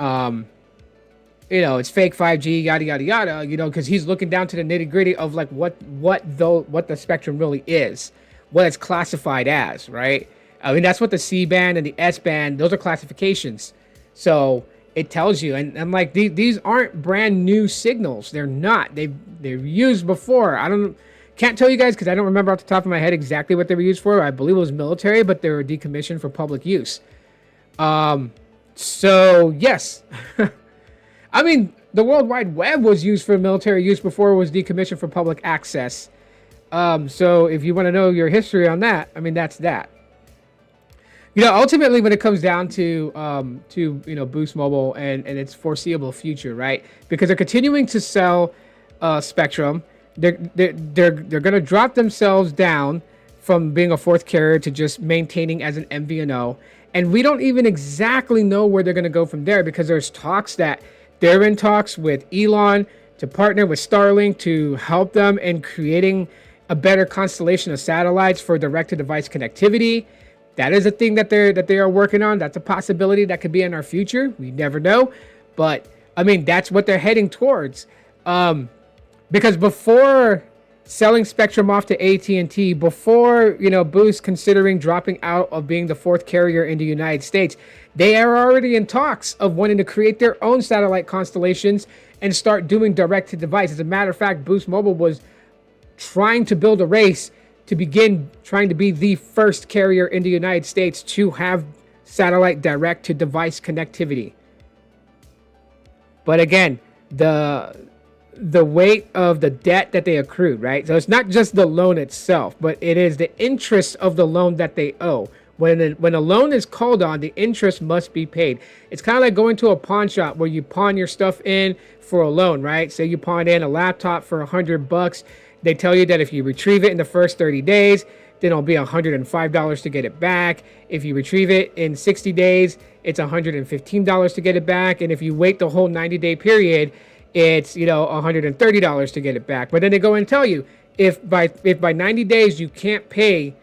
you know, it's fake 5G, yada, yada, yada, you know, because he's looking down to the nitty gritty of like what the spectrum really is, what it's classified as, right? I mean, that's what the C-band and the S-band, those are classifications. So it tells you, and like these aren't brand new signals. They're not. They're used before. Can't tell you guys because I don't remember off the top of my head exactly what they were used for. I believe it was military, but they were decommissioned for public use. So yes, I mean the World Wide Web was used for military use before it was decommissioned for public access. So if you want to know your history on that, I mean that's that. You know, ultimately, when it comes down to you know, Boost Mobile and its foreseeable future, right? Because they're continuing to sell spectrum. They're going to drop themselves down from being a fourth carrier to just maintaining as an MVNO. And we don't even exactly know where they're going to go from there, because there's talks that they're in talks with Elon to partner with Starlink to help them in creating a better constellation of satellites for direct-to-device connectivity. That is a thing that they are working on. That's a possibility that could be in our future. We never know. But, I mean, that's what they're heading towards. Because before selling spectrum off to at&t, before, you know, Boost considering dropping out of being the fourth carrier in the United States, they are already in talks of wanting to create their own satellite constellations and start doing direct-to-device. As a matter of fact, Boost Mobile was trying to build a race to begin trying to be the first carrier in the United States to have satellite direct-to-device connectivity. But again, the weight of the debt that they accrued, right? So it's not just the loan itself, but it is the interest of the loan that they owe. When a loan is called on, the interest must be paid. It's kind of like going to a pawn shop where you pawn your stuff in for a loan, right? Say you pawn in a laptop for $100. They tell you that if you retrieve it in the first 30 days, then it'll be $105 to get it back. If you retrieve it in 60 days, it's $115 to get it back. And if you wait the whole 90-day period, it's, $130 to get it back. But then they go and tell you if by 90 days you can't pay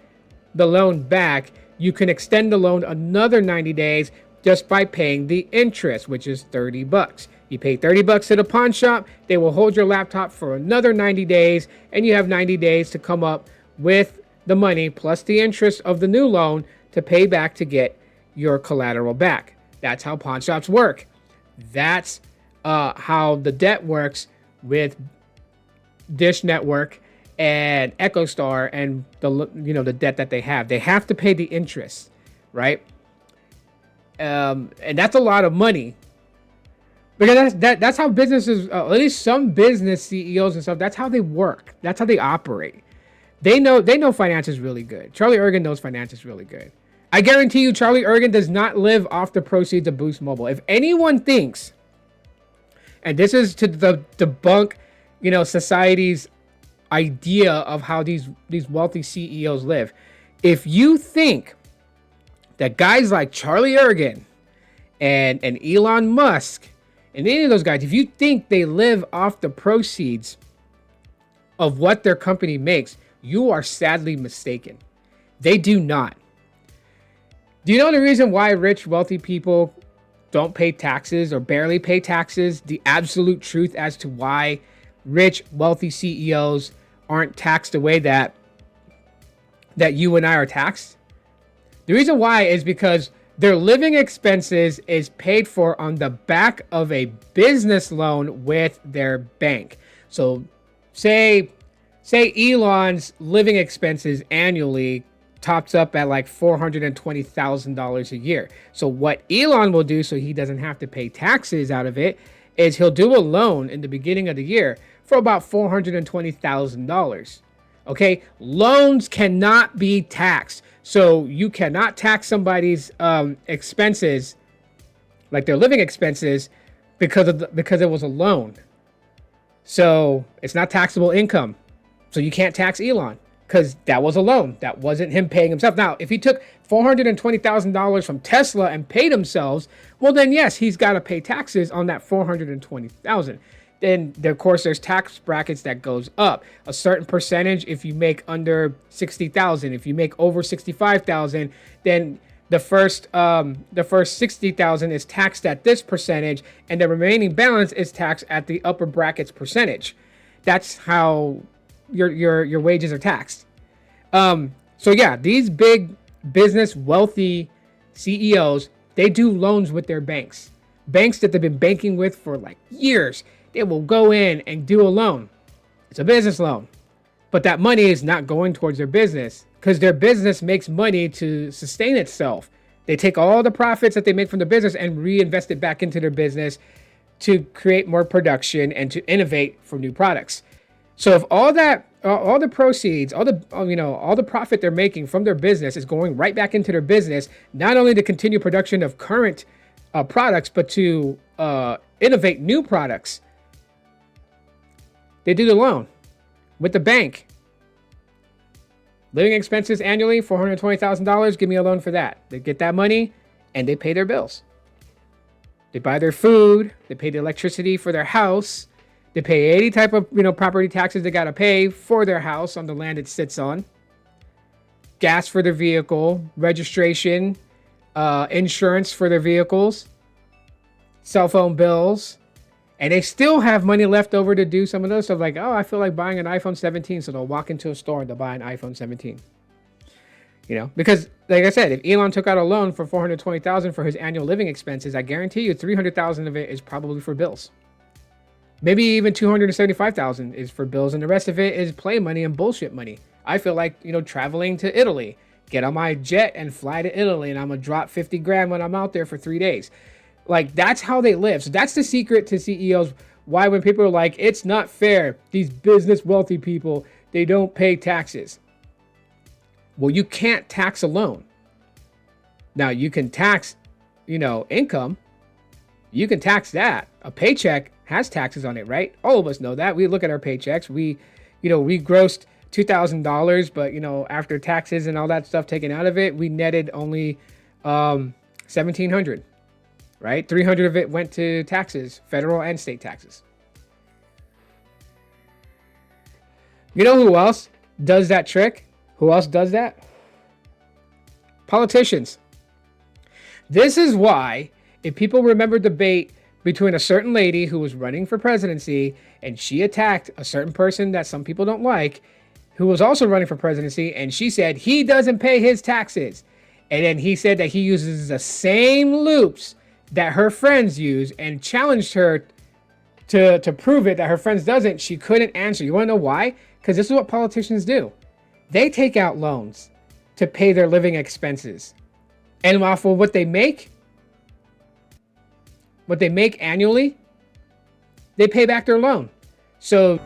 the loan back, you can extend the loan another 90 days just by paying the interest, which is $30. You pay $30 at a pawn shop, they will hold your laptop for another 90 days, and you have 90 days to come up with the money plus the interest of the new loan to pay back to get your collateral back. That's how pawn shops work. That's how the debt works with Dish Network and EchoStar and the debt that they have. They have to pay the interest, right? And that's a lot of money. Because that's how businesses, at least some business CEOs and stuff, that's how they work. That's how they operate. They know finance is really good. Charlie Ergen knows finance is really good. I guarantee you, Charlie Ergen does not live off the proceeds of Boost Mobile. If anyone thinks, and this is to debunk, society's idea of how these wealthy CEOs live. If you think that guys like Charlie Ergen and Elon Musk and any of those guys, if you think they live off the proceeds of what their company makes, you are sadly mistaken. They do not. Do you know the reason why rich, wealthy people don't pay taxes or barely pay taxes? The absolute truth as to why rich, wealthy CEOs aren't taxed the way that you and I are taxed? The reason why is because their living expenses is paid for on the back of a business loan with their bank. So say Elon's living expenses annually tops up at like $420,000 a year. So what Elon will do, so he doesn't have to pay taxes out of it, is he'll do a loan in the beginning of the year for about $420,000. Okay, loans cannot be taxed. So you cannot tax somebody's expenses, like their living expenses, because it was a loan. So it's not taxable income. So you can't tax Elon because that was a loan. That wasn't him paying himself. Now, if he took $420,000 from Tesla and paid himself, well, then yes, he's got to pay taxes on that $420,000. Then, of course, there's tax brackets that goes up a certain percentage. If you make under 60,000, if you make over 65,000, then the first 60,000 is taxed at this percentage, and the remaining balance is taxed at the upper brackets percentage. That's how your wages are taxed. So yeah, these big business wealthy CEOs, they do loans with their banks that they've been banking with for like years. They will go in and do a loan. It's a business loan, but that money is not going towards their business because their business makes money to sustain itself. They take all the profits that they make from the business and reinvest it back into their business to create more production and to innovate for new products. So if all the proceeds, all the profit they're making from their business is going right back into their business, not only to continue production of current products, but to innovate new products, they do the loan with the bank. Living expenses annually, $420,000. Give me a loan for that. They get that money and they pay their bills. They buy their food. They pay the electricity for their house. They pay any type of property taxes they got to pay for their house on the land it sits on. Gas for their vehicle, registration, insurance for their vehicles, cell phone bills. And they still have money left over to do some of those stuff like, oh, I feel like buying an iPhone 17. So they'll walk into a store and they'll buy an iPhone 17. Because like I said, if Elon took out a loan for $420,000 for his annual living expenses, I guarantee you $300,000 of it is probably for bills. Maybe even $275,000 is for bills. And the rest of it is play money and bullshit money. I feel like, traveling to Italy, get on my jet and fly to Italy. And I'm going to drop 50 grand when I'm out there for 3 days. Like, that's how they live. So that's the secret to CEOs. Why, when people are like, it's not fair, these business wealthy people, they don't pay taxes. Well, you can't tax a loan. Now, you can tax, income. You can tax that. A paycheck has taxes on it, right? All of us know that. We look at our paychecks. We grossed $2,000, but after taxes and all that stuff taken out of it, we netted only 1,700, right? 300 of it went to taxes, federal and state taxes. You know who else does that trick? Who else does that? Politicians. This is why, if people remember debate between a certain lady who was running for presidency and she attacked a certain person that some people don't like, who was also running for presidency, and she said he doesn't pay his taxes. And then he said that he uses the same loops that her friends use and challenged her to prove it that her friends doesn't. She couldn't answer. You want to know why? Because this is what politicians do. They take out loans to pay their living expenses. And off of what they make annually, they pay back their loan. So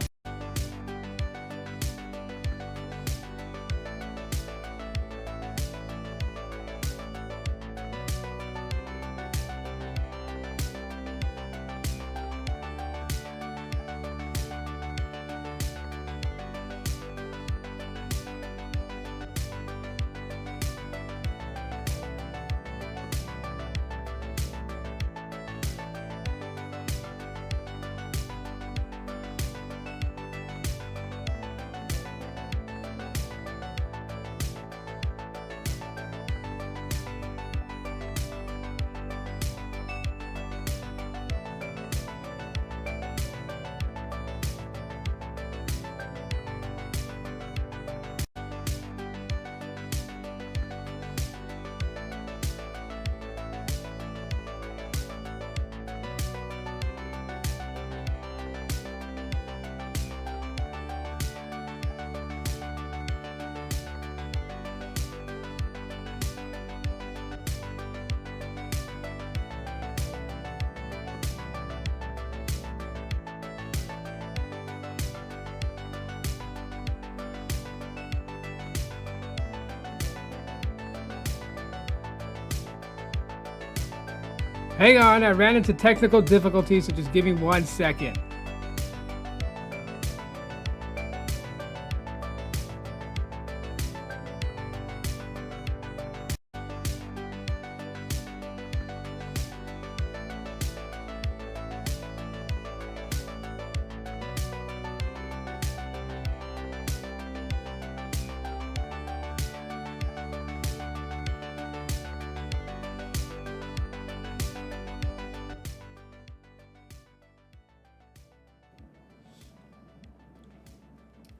hang on, I ran into technical difficulties, so just give me 1 second.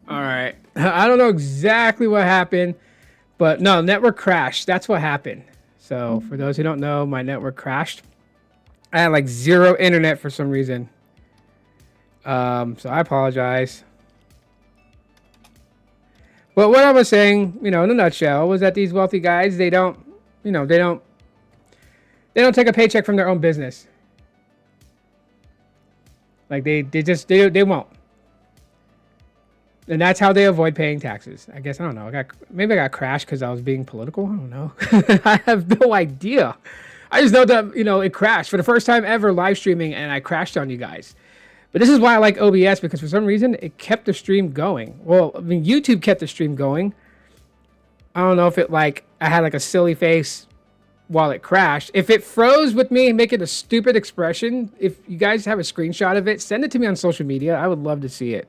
All right. I don't know exactly what happened, but no, network crashed. That's what happened. So for those who don't know, my network crashed. I had like zero internet for some reason. So I apologize. But what I was saying, in a nutshell, was that these wealthy guys, they don't take a paycheck from their own business. Like they won't. And that's how they avoid paying taxes. I guess, I don't know. Maybe I got crashed because I was being political. I don't know. I have no idea. I just know that, it crashed for the first time ever live streaming, and I crashed on you guys. But this is why I like OBS, because for some reason it kept the stream going. Well, YouTube kept the stream going. I don't know if I had like a silly face while it crashed. If it froze with me making a stupid expression, if you guys have a screenshot of it, send it to me on social media. I would love to see it.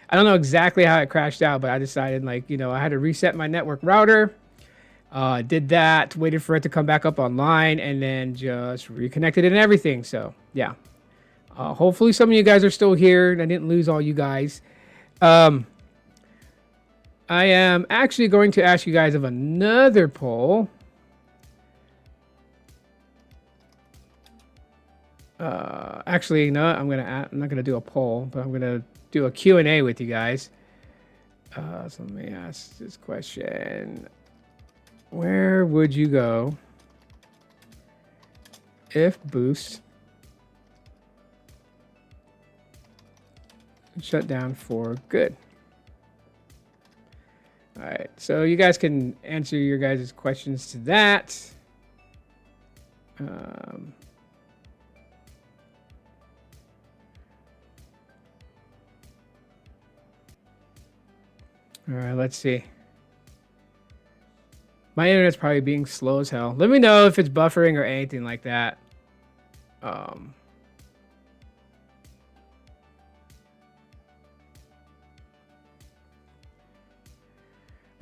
I don't know exactly how it crashed out, but I decided I had to reset my network router. Did that, waited for it to come back up online, and then just reconnected it and everything. So yeah, hopefully some of you guys are still here and I didn't lose all you guys. I am actually going to ask you guys of another poll. Actually, no, I'm not gonna do a poll, but I'm gonna do a Q&A with you guys. So let me ask this question. Where would you go if boost shut down for good. All right, so you guys can answer your guys' questions to that. All right, let's see. My internet's probably being slow as hell. Let me know if it's buffering or anything like that. I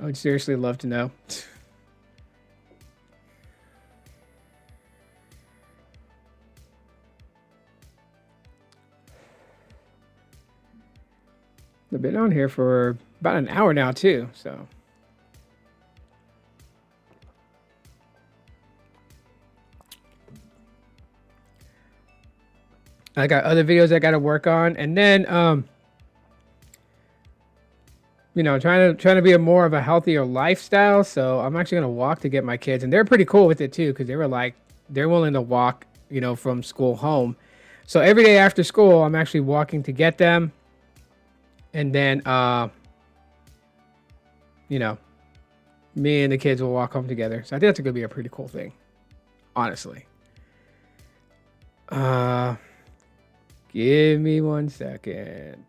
would seriously love to know. I've been on here for about an hour now too, so. I got other videos I got to work on, and then you know, trying to be a more of a healthier lifestyle. So I'm actually gonna walk to get my kids, and they're pretty cool with it too, because they were like, they're willing to walk, you know, from school home. So every day after school, I'm actually walking to get them, and then you know, me and the kids will walk home together. So I think that's gonna be a pretty cool thing, honestly. Give me 1 second.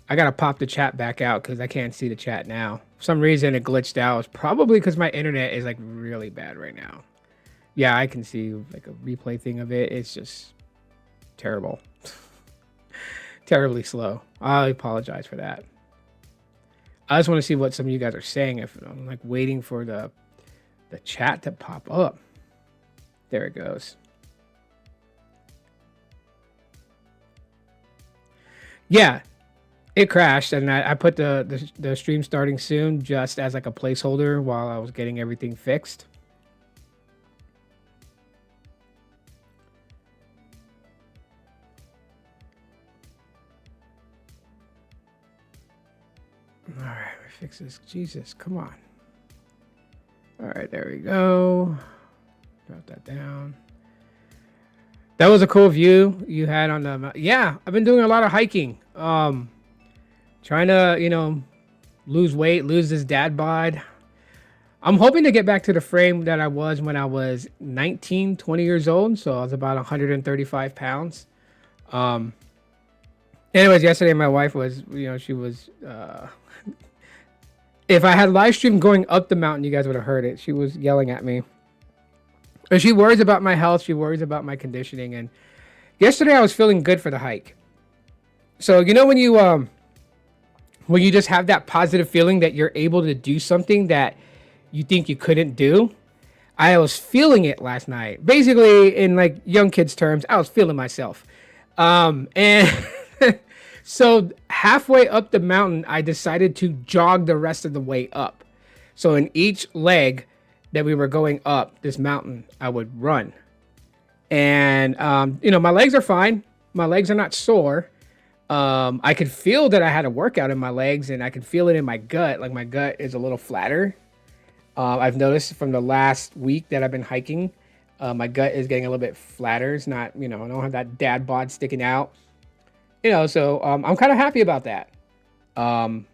I gotta pop the chat back out because I can't see the chat now. For some reason it glitched out. It's probably because my internet is like really bad right now. Yeah, I can see like a replay thing of it. It's just terrible. Terribly slow. I apologize for that. I just want to see what some of you guys are saying. If I'm like waiting for the chat to pop up. There it goes. Yeah, it crashed, and I put the stream starting soon just as like a placeholder while I was getting everything fixed. All right, we fix this. Jesus, come on. All right, there we go. Drop that down. That was a cool view you had on the. Yeah, I've been doing a lot of hiking. Trying to, you know, lose weight, lose this dad bod. I'm hoping to get back to the frame that I was when I was 19, 20 years old. So I was about 135 pounds. Anyways, yesterday my wife was, you know, she was. If I had live stream going up the mountain, you guys would have heard it. She was yelling at me. And she worries about my health. She worries about my conditioning. And yesterday I was feeling good for the hike. So, you know, when you just have that positive feeling that you're able to do something that you think you couldn't do. I was feeling it last night. Basically, in like young kids terms, I was feeling myself. And so halfway up the mountain, I decided to jog the rest of the way up. So in each leg that we were going up this mountain, I would run. And, you know, my legs are fine. My legs are not sore. I could feel that I had a workout in my legs, and I could feel it in my gut. Like my gut is a little flatter. I've noticed from the last week that I've been hiking, my gut is getting a little bit flatter. It's not, you know, I don't have that dad bod sticking out. You know, so I'm kind of happy about that. And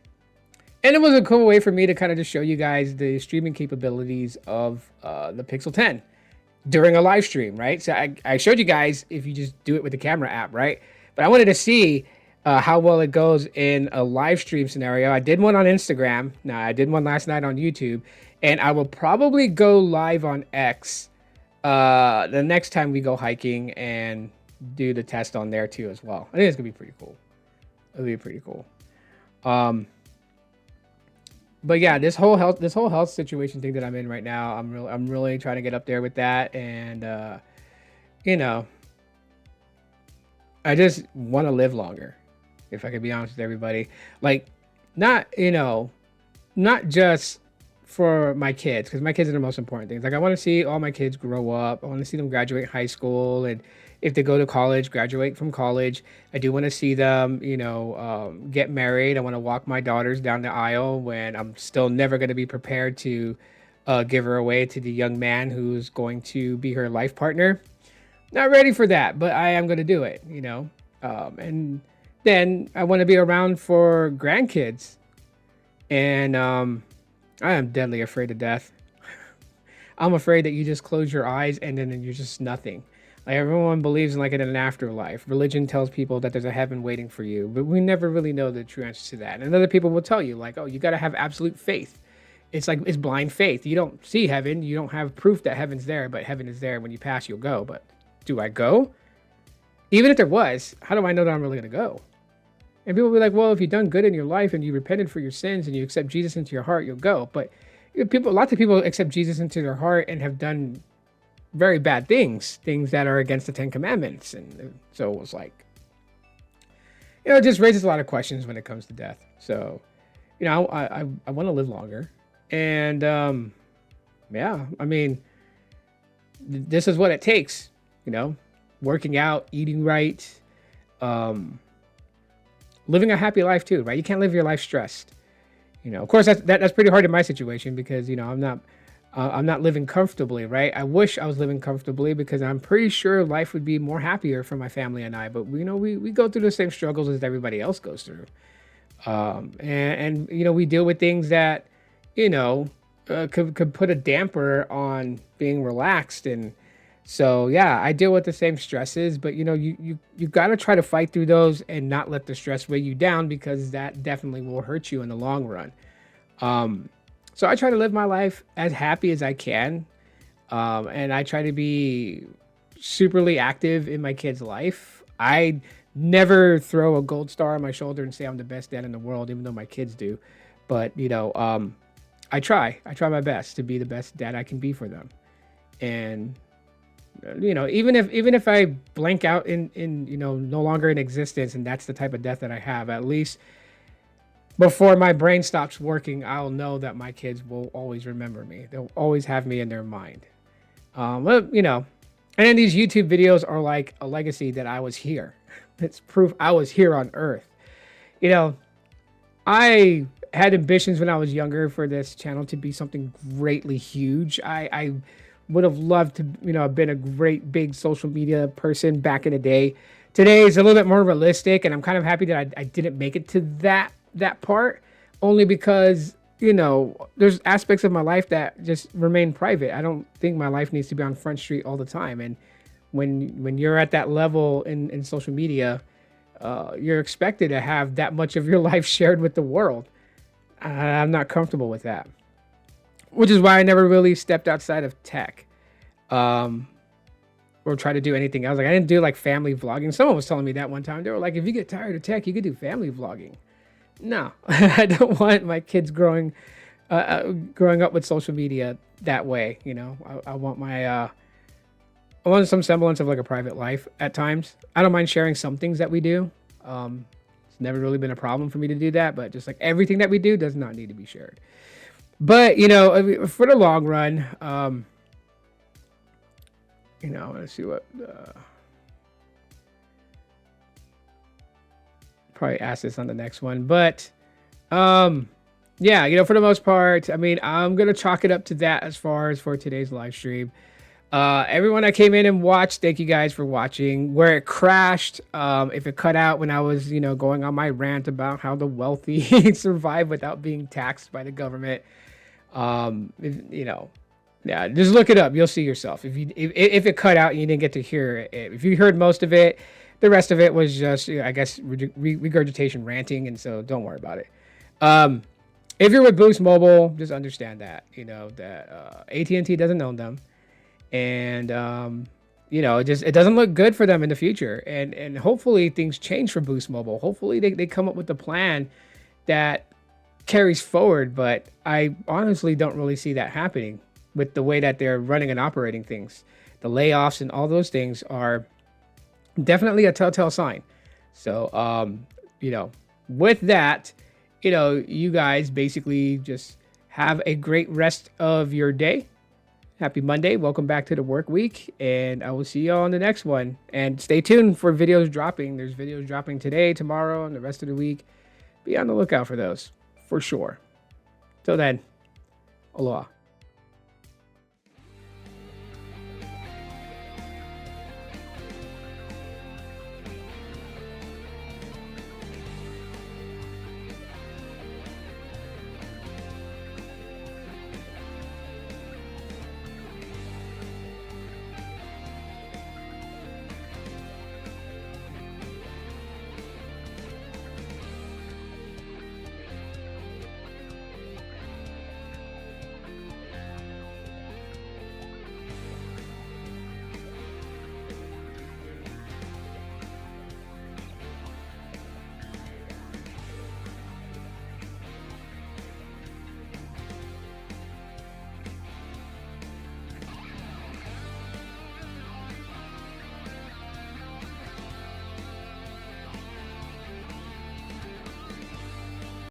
it was a cool way for me to kind of just show you guys the streaming capabilities of the Pixel 10 during a live stream, right? So I showed you guys if you just do it with the camera app, right? But I wanted to see how well it goes in a live stream scenario. I did one on Instagram. Now, I did one last night on YouTube. And I will probably go live on X the next time we go hiking and do the test on there too as well. I think it's going to be pretty cool. It'll be pretty cool. But yeah, this whole health situation thing that I'm in right now, I'm really trying to get up there with that. And, you know, I just want to live longer, if I could be honest with everybody. Like, not, you know, not just for my kids, because my kids are the most important things. Like, I want to see all my kids grow up. I want to see them graduate high school, and if they go to college, graduate from college. I do want to see them, you know, get married. I want to walk my daughters down the aisle when I'm still never going to be prepared to give her away to the young man who's going to be her life partner. Not ready for that, but I am going to do it, you know. And then I want to be around for grandkids. And I am deadly afraid of death. I'm afraid that you just close your eyes and then you're just nothing. Like everyone believes in like in an afterlife. Religion tells people that there's a heaven waiting for you, but we never really know the true answer to that. And other people will tell you like, oh, you got to have absolute faith. It's like it's blind faith. You don't see heaven. You don't have proof that heaven's there, but heaven is there. When you pass, you'll go. But do I go? Even if there was, how do I know that I'm really going to go? And people will be like, well, if you've done good in your life and you repented for your sins and you accept Jesus into your heart, you'll go. But lots of people accept Jesus into their heart and have done very bad things that are against the 10 Commandments. And so it was like, you know, it just raises a lot of questions when it comes to death. So, you know, I want to live longer. And yeah, I mean, this is what it takes, you know, working out, eating right, living a happy life too, right? You can't live your life stressed. You know, of course, that's pretty hard in my situation because, you know, I'm not living comfortably, right? I wish I was living comfortably because I'm pretty sure life would be more happier for my family and I. But you know, we go through the same struggles as everybody else goes through, and you know, we deal with things that, you know, could put a damper on being relaxed. And so yeah, I deal with the same stresses, but you know, you got to try to fight through those and not let the stress weigh you down because that definitely will hurt you in the long run. So I try to live my life as happy as I can. And I try to be superly active in my kid's life. I never throw a gold star on my shoulder and say I'm the best dad in the world, even though my kids do. But, you know, I try my best to be the best dad I can be for them. And, you know, even if I blank out in, you know, no longer in existence, and that's the type of death that I have, at least before my brain stops working, I'll know that my kids will always remember me. They'll always have me in their mind. But, you know, and then these YouTube videos are like a legacy that I was here. It's proof I was here on Earth. You know, I had ambitions when I was younger for this channel to be something greatly huge. I would have loved to, you know, have been a great big social media person back in the day. Today is a little bit more realistic, and I'm kind of happy that I didn't make it to that part, only because, you know, there's aspects of my life that just remain private. I don't think my life needs to be on Front Street all the time. And when you're at that level in social media, you're expected to have that much of your life shared with the world. I'm not comfortable with that, which is why I never really stepped outside of tech, or try to do anything else. Like I didn't do like family vlogging. Someone was telling me that one time. They were like, if you get tired of tech, you could do family vlogging. No, I don't want my kids growing up with social media that way. You know, I want I want some semblance of like a private life at times. I don't mind sharing some things that we do. It's never really been a problem for me to do that, but just like everything that we do does not need to be shared. But, you know, for the long run, you know, let's see what, probably ask this on the next one, but, yeah, you know, for the most part, I mean, I'm going to chalk it up to that as far as for today's live stream. Everyone that came in and watched, thank you guys for watching. Where it crashed, if it cut out when I was, you know, going on my rant about how the wealthy survive without being taxed by the government, you know, yeah, just look it up. You'll see yourself. If it cut out and you didn't get to hear it, if you heard most of it, the rest of it was just, you know, I guess, regurgitation, ranting, and so don't worry about it. If you're with Boost Mobile, just understand that, you know, that at&t doesn't own them. And, you know, it doesn't look good for them in the future. And hopefully things change for Boost Mobile. Hopefully they come up with a plan that carries forward. But I honestly don't really see that happening with the way that they're running and operating things. The layoffs and all those things are definitely a telltale sign. So, you know, with that, you know, you guys basically just have a great rest of your day. Happy Monday. Welcome back to the work week. And I will see you all on the next one. And stay tuned for videos dropping. There's videos dropping today, tomorrow, and the rest of the week. Be on the lookout for those, for sure. Till then, aloha.